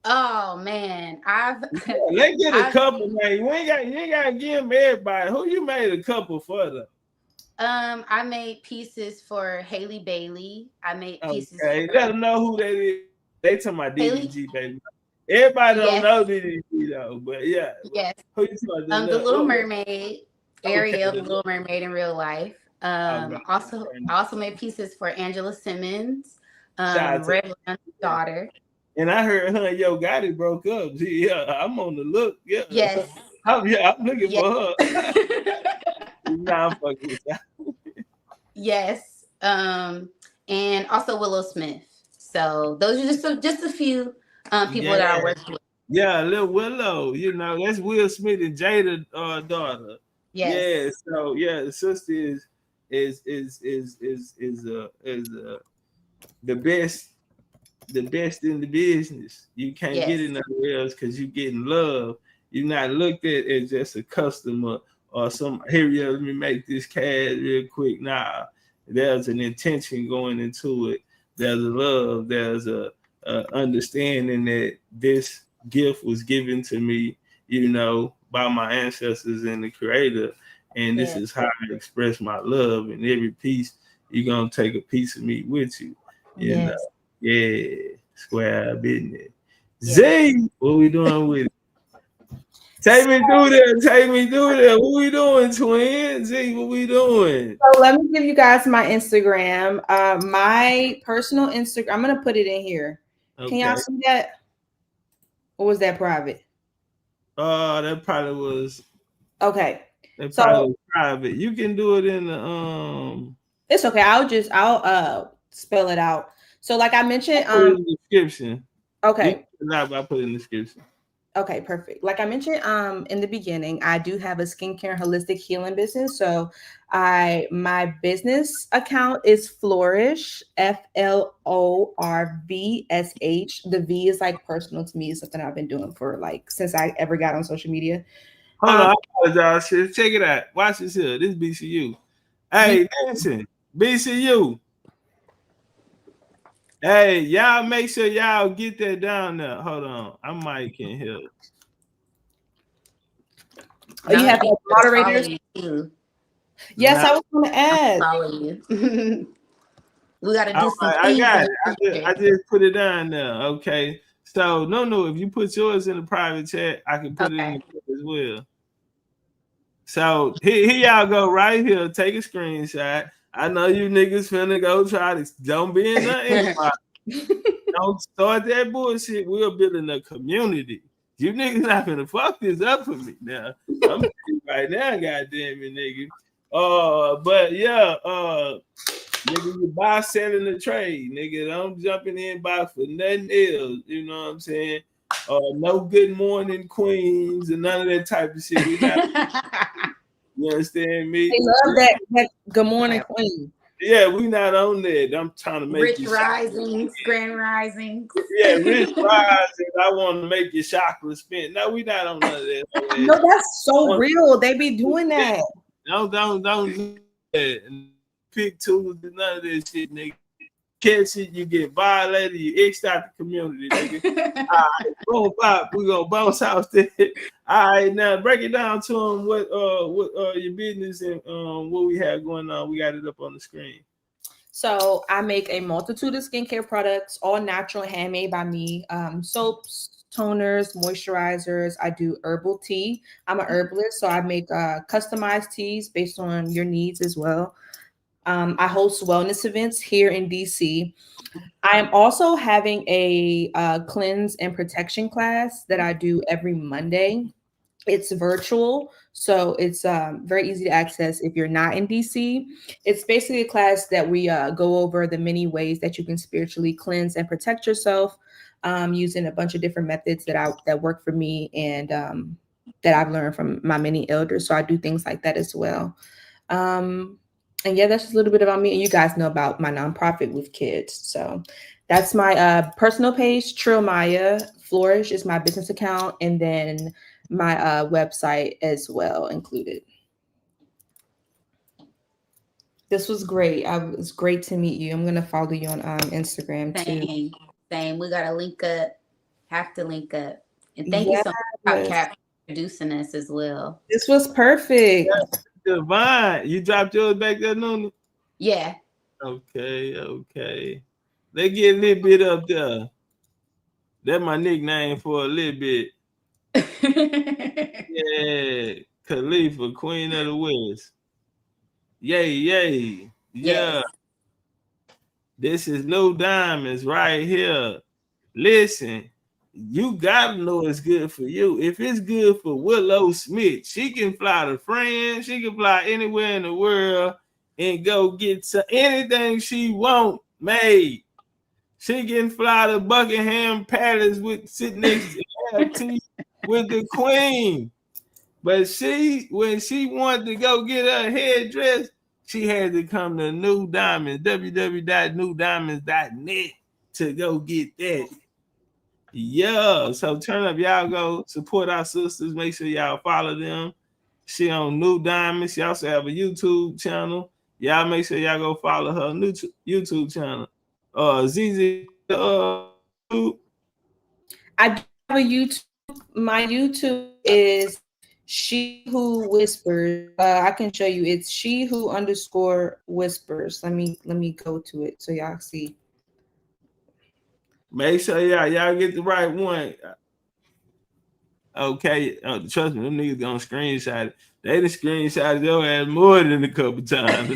Oh man, let's get a couple, man. You ain't gotta give them everybody. Who you made a couple for though? I made pieces for Haley Bailey. I made pieces. Okay, let them know who that is. They talking about DDG, baby. Everybody don't know DDG though, but yeah. Yes. Who you talking about? The Little Mermaid, Ariel, the Little Mermaid in real life. I also made pieces for Angela Simmons, Red daughter. And I heard her and Yo Gotti broke up. Yeah, I'm on the look. Yeah. Yes. I'm looking for her. Nah, I'm fucking with that. Yes. And also Willow Smith. So those are just a few people that I work with. Yeah, little Willow. That's Will Smith and Jada's daughter. Yes. Yeah. So the sister is the best in the business. You can't get it nowhere else because you're getting love. You're not looked at as just a customer or let me make this cash real quick. Nah, there's an intention going into it. There's a love. There's a understanding that this gift was given to me, by my ancestors and the Creator. And this is how I express my love. And every piece, you're going to take a piece of me with you. You know? Yeah, square business. Z, what we doing with it? Take me through there. What we doing, twin? Z, what we doing? So let me give you guys my Instagram. My personal Instagram, I'm going to put it in here. Okay. Can y'all see that? Or was that private? That probably was. Okay. That probably was private. You can do it in the It's okay. I'll spell it out. So like I mentioned, put it in the description. Okay. I put it in the description. Okay, perfect. Like I mentioned in the beginning, I do have a skincare and holistic healing business. So my business account is Flourish, FLORVSH. The V is like personal to me. It's something I've been doing for since I ever got on social media. Hold on, I apologize. Check it out. Watch this here. This is BCU. Hey, listen, BCU. Hey, y'all make sure y'all get that down there. Hold on. I might can help. Oh, you have like moderators? Yes, I was going to ask. Follow you. We got to do some I got it. I just put it down there. Okay. So, no, if you put yours in the private chat, I can put it in the chat as well. So, here y'all go right here. Take a screenshot. I know you niggas finna go try to. Don't be in the inbox. Don't start that bullshit. We're building a community. You niggas not finna fuck this up for me now. I'm right now, goddamn it, nigga. But yeah, nigga, you buy, selling the trade, nigga. Don't jump in the inbox for nothing else. You know what I'm saying? No good morning queens and none of that type of shit. We not, you understand me? They love that good morning queen. Yeah, we not on that. I'm trying to make Rich Risings, Grand Risings. Yeah, Rich Risings. I want to make your chakra spin. No, we not on none of that. No, that's so real. They be doing that. Don't do that. Pick tools and none of that shit, nigga. Catch it, you get violated, you X'd out the community, nigga. All right, boom, pop, we gonna bounce out there. All right, now break it down to them what your business and what we have going on. We got it up on the screen. So I make a multitude of skincare products, all natural, handmade by me. Soaps, toners, moisturizers. I do herbal tea. I'm an herbalist, so I make customized teas based on your needs as well. I host wellness events here in DC. I am also having a cleanse and protection class that I do every Monday. It's virtual, so it's very easy to access if you're not in DC. It's basically a class that we go over the many ways that you can spiritually cleanse and protect yourself using a bunch of different methods that work for me and that I've learned from my many elders. So I do things like that as well. And yeah, that's just a little bit about me. And you guys know about my nonprofit with kids. So that's my personal page, Trill Maya. Flourish is my business account. And then my website as well included. This was great. It was great to meet you. I'm going to follow you on Instagram too. Same. We got to link up. Have to link up. And thank you so much, TOPCATZ, for producing us as well. This was perfect. Yeah. Divine, you dropped yours back there, Nuna? Yeah. Okay. They get a little bit up there. That's my nickname for a little bit. Yeah, Khalifa, Queen of the West. Yay. Yeah. Yes. This is New Diamonds right here. Listen. You gotta know it's good for you. If it's good for Willow Smith, she can fly to France, she can fly anywhere in the world and go get anything she want made. She can fly to Buckingham Palace sit next to have tea with the Queen. But when she wanted to go get her hair dressed, she had to come to New Diamonds, www.newdiamonds.net to go get that. Yeah, so turn up, y'all go support our sisters. Make sure y'all follow them. She on New Diamonds. She also have a YouTube channel. Y'all make sure y'all go follow her new YouTube channel. ZZ. I have a YouTube. My YouTube is She Who Whispers. I can show you. It's She Who _whispers. Let me go to it so y'all see. Make sure y'all get the right one. Okay, trust me, them niggas gonna screenshot it. They done screenshotted your ass more than a couple times.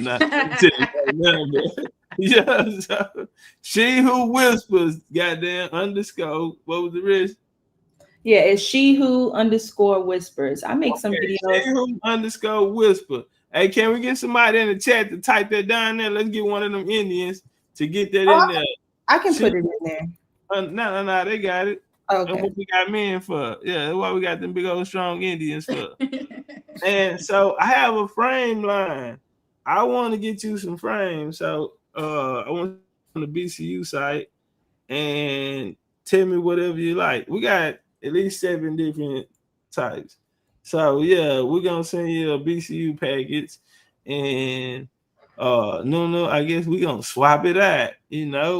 Yeah, so She Who Whispers, goddamn _ what was the rest? Yeah, it's She Who _whispers. I make some videos. She Who _whisper. Hey, can we get somebody in the chat to type that down there? Let's get one of them Indians to get that in there. I can put it in there. No, they got it. Okay. That's what we got men for. Yeah, that's why we got them big old strong Indians for. And so I have a frame line. I want to get you some frames. So I want on the BCU site and tell me whatever you like. We got at least 7 different types. So yeah, we're gonna send you a BCU package and no, I guess we're gonna swap it out. You know,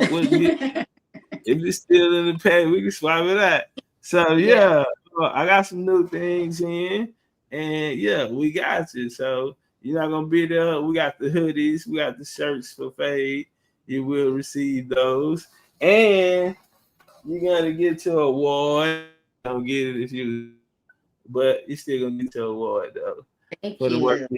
if it's still in the pack, we can swap it out. So yeah, I got some new things in, And yeah, we got you. So you're not gonna be there. We got the hoodies, we got the shirts for Fade. You will receive those, and you're gonna get your award. Don't get it if you, but you still gonna get your award though. Thank For the you. work.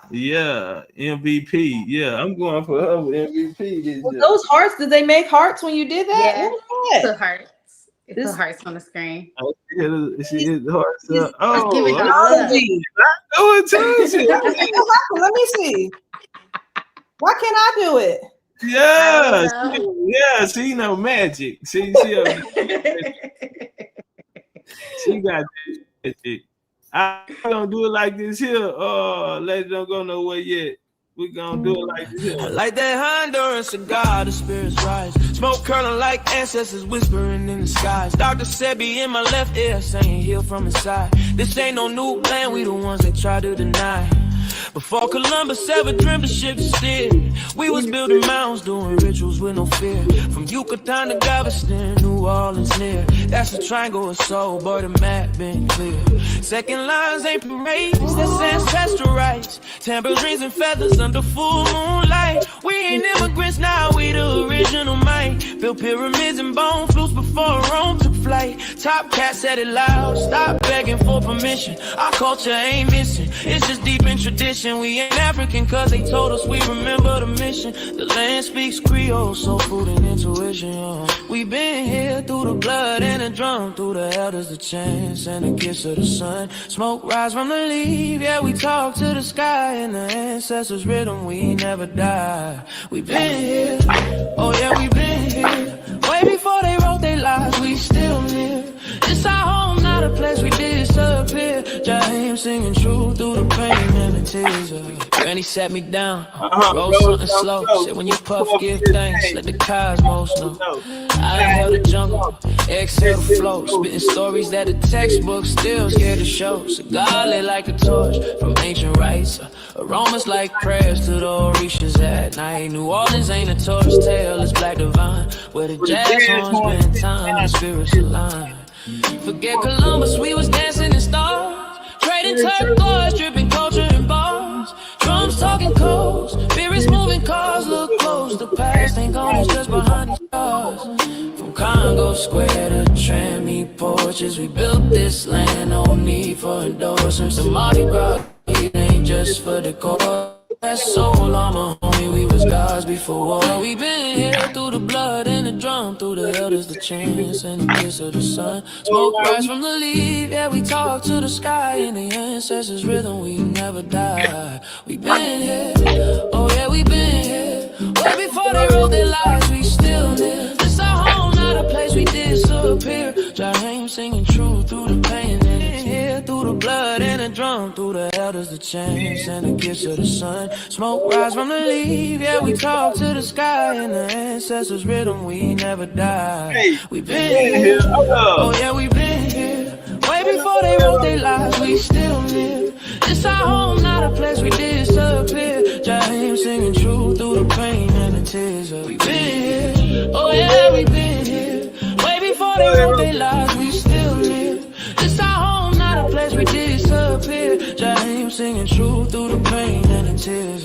Yeah, MVP. Yeah, I'm going for her with MVP this year. Those hearts, did they make hearts when you did that? Yeah. What was that? Put hearts. It put hearts on the screen. She hit the hearts up. Let's give it a Technology. Oh, it too. Let me see. Why can't I do it? Yeah, I she know magic. She got magic. I don't do it like this here. Lady don't go nowhere yet. We gonna do it like this here. I like that Honduran cigar, the spirits rise. Smoke curling like ancestors whispering in the skies. Dr. Sebi in my left ear saying heal from inside. This ain't no new plan, we the ones that try to deny. Before Columbus ever dreamed of ships to steer, we was building mounds, doing rituals with no fear. From Yucatan to Galveston, New Orleans near. That's the triangle of soul, boy, the map been clear. Second lines ain't parades, that's ancestral rights. Tambourines and feathers under full moonlight. We ain't immigrants now, we the original might. Built pyramids and bone flutes before Rome took flight. TOPCATZ said it loud, stop begging for permission. Our culture ain't missing, it's just deep in tradition. We ain't African cause they told us we remember the mission. The land speaks Creole, soul food and intuition. We been here through the blood and the drum, through the elders, the chants and the kiss of the sun. Smoke rise from the leaf, yeah, we talk to the sky. And the ancestors' rhythm, we never die. We been here, oh yeah, we been here. Way before they wrote their lives, we still live. It's our home, not a place we disappear. Jaheim singing true through the pain and the tears. Granny sat me down, roll something slow. Said when you puff, give thanks, let the cosmos know. I inhale the jungle, exhale the flow. Spitting stories that the textbook still scared to show. Cigar lit like a torch from ancient rites. Aromas like prayers to the Orishas at night. New Orleans ain't a tourist tale, it's black divine. Where the jazz horns spend time, the spirits align. Forget Columbus, we was dancing in stars. Trading turquoise, dripping culture in bars. Drums talking codes, spirits moving cars. Look close, the past ain't gone, it's just behind the stars. From Congo Square to Trammy porches, we built this land, no need for endorsements. The Mardi Gras, it ain't just for the core. That's soul armor, homie, we was gods before war. We been here through the blood and the drum, through the elders, the chants and the kiss of the sun. Smoke rise from the leaf, yeah, we talk to the sky. In the ancestors' rhythm, we never die. We been here, oh yeah, we been here. Way before they wrote their lives, we still live. This our home, not a place we disappear. Jaheim singing true through the pain and the tears. Through the blood and the drum, through the elders, the chants and the kiss of the sun. Smoke rise from the leaf, yeah, we talk to the sky. In the ancestors' rhythm, we never die. We been here, oh yeah, we been here. Way before they wrote their lives, we still live. It's our home, not a place we disappear. Jaheim singing true through the pain and the tears. We been here, oh yeah, we been here. Way before they wrote their lives, we still live. It's our home, not a place we disappear. Jaheim singing true through the pain and the tears.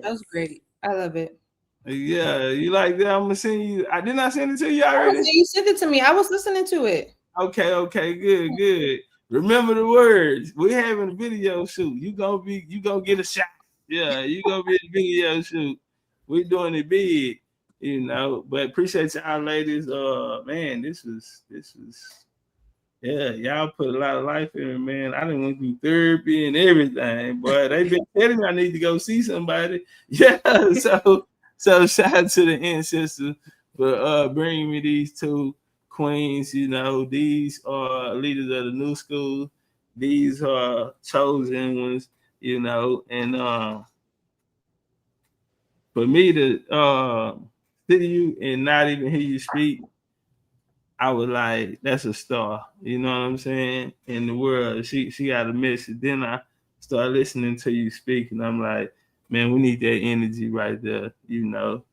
That was great. I love it. Yeah, you like that? I'm gonna send you. I did not send it to you already. You sent it to me. I was listening to it. Okay, good. Remember the words. We having a video shoot. You gonna get a shot. Yeah, you gonna be in a video shoot. We doing it big, you know. But appreciate y'all ladies. Man, this was yeah, y'all put a lot of life in it, man. I done went through therapy and everything, but they been telling me I need to go see somebody. Yeah, so shout out to the ancestors for bringing me these two queens. You know, these are leaders of the new school. These are chosen ones, you know, and for me to see you and not even hear you speak, I was like, that's a star, you know what I'm saying? In the world, she got a message. Then I started listening to you speak, and I'm like, man, we need that energy right there, you know.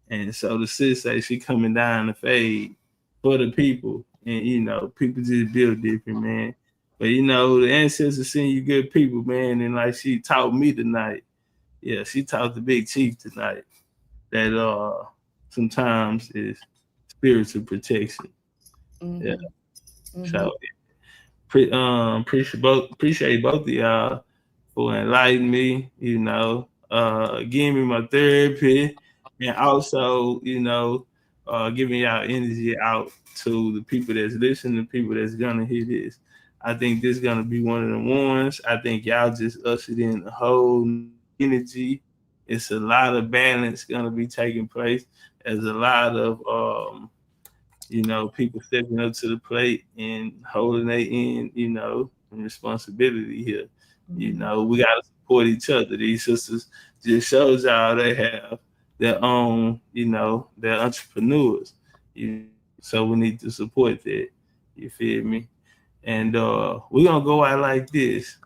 And so the sis say she coming down the fade for the people, And you know, people just build different, man. But you know, the ancestors send you good people, man. And like she taught me tonight. Yeah, she taught the big chief tonight that sometimes is spiritual protection. Mm-hmm. Yeah. Mm-hmm. So appreciate both of y'all for enlightening me, you know, giving me my therapy, and also, you know, giving y'all energy out to the people that's listening, the people that's gonna hear this. I think this is gonna be one of the ones. I think y'all just ushered in the whole energy. It's a lot of balance gonna be taking place. There's a lot of you know, people stepping up to the plate and holding their end, you know, and responsibility here. You know, we got to support each other. These sisters just shows y'all they have their own, you know, they're entrepreneurs. So we need to support that. You feel me? And we're going to go out like this.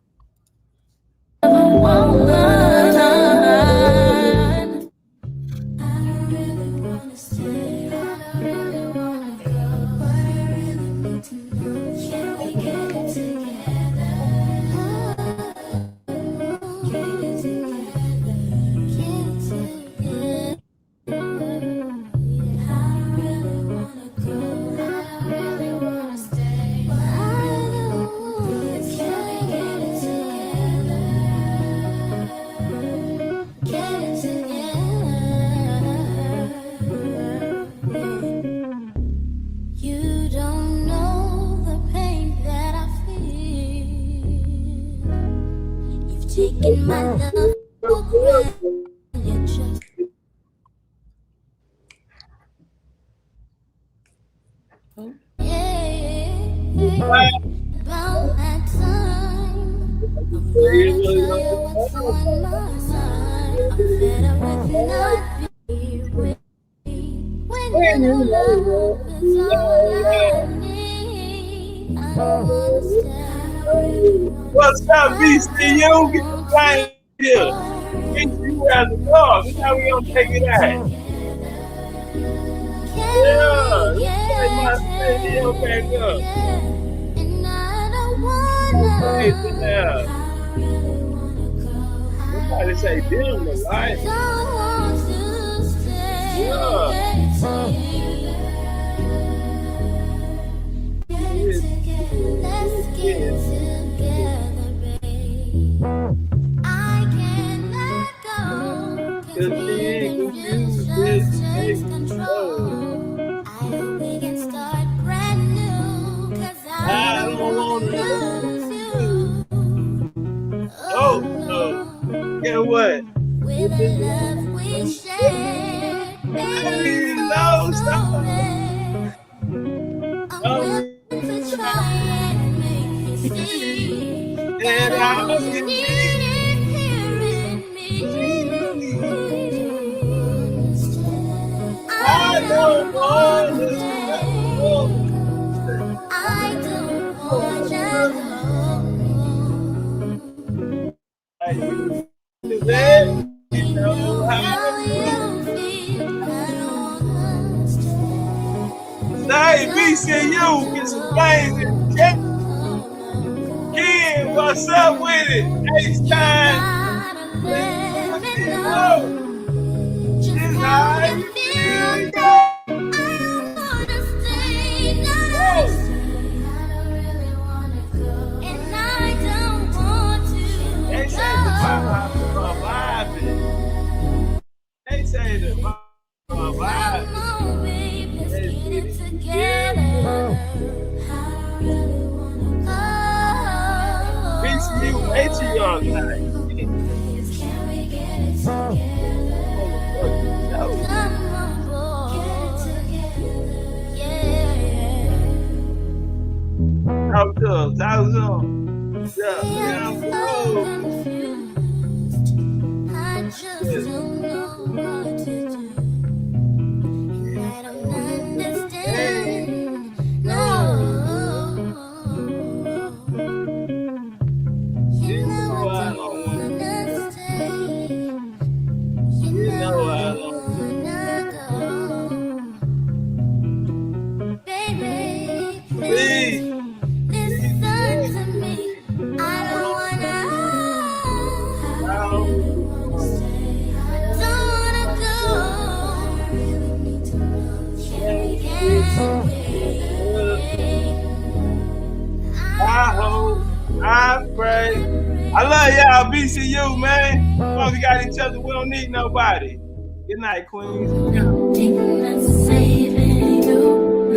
Taking my love for granted. About that time, I'm gonna tell you what's on my side. I'm fed up with not being with me. When you know love is all I need, I don't wanna stay. What's up, BCU? Get the flying here. BCU as a dog. That's how we gonna take it out. Yeah, back up. And I don't wanna. Yeah. Somebody say dim the light. Don't want to stay. Let's get together, babe. I can't let go. 'Cause being confused just control. I hope we can start brand new. 'Cause I don't wanna lose you. Oh no. Get what? With the love we share, baby, no, stop. I'm willing to try and make you see that all you need is hearing me. I don't want to stay. I don't want you home. You know how you feel. I don't understand. Hey, BCU, get some things in check. Kid, what's up with it? H-Time. Let me know just how you feel. I don't wanna stay. No, I don't really wanna go, and I don't want to. They say the vibe is. They say the vibe. Come on, babe, let's get it together. I really wanna go. BCU, Matriarch night. Can we get it together? Come on, boy, get it together. Yeah. Talk to us. Yeah, I'm so confused. I just don't know what to do. And I don't understand. No. You know I don't wanna stay. You know I don't wanna go. Baby, I love y'all, BCU, man. As long as we got each other, we don't need nobody. Good night, Queens. Saving you,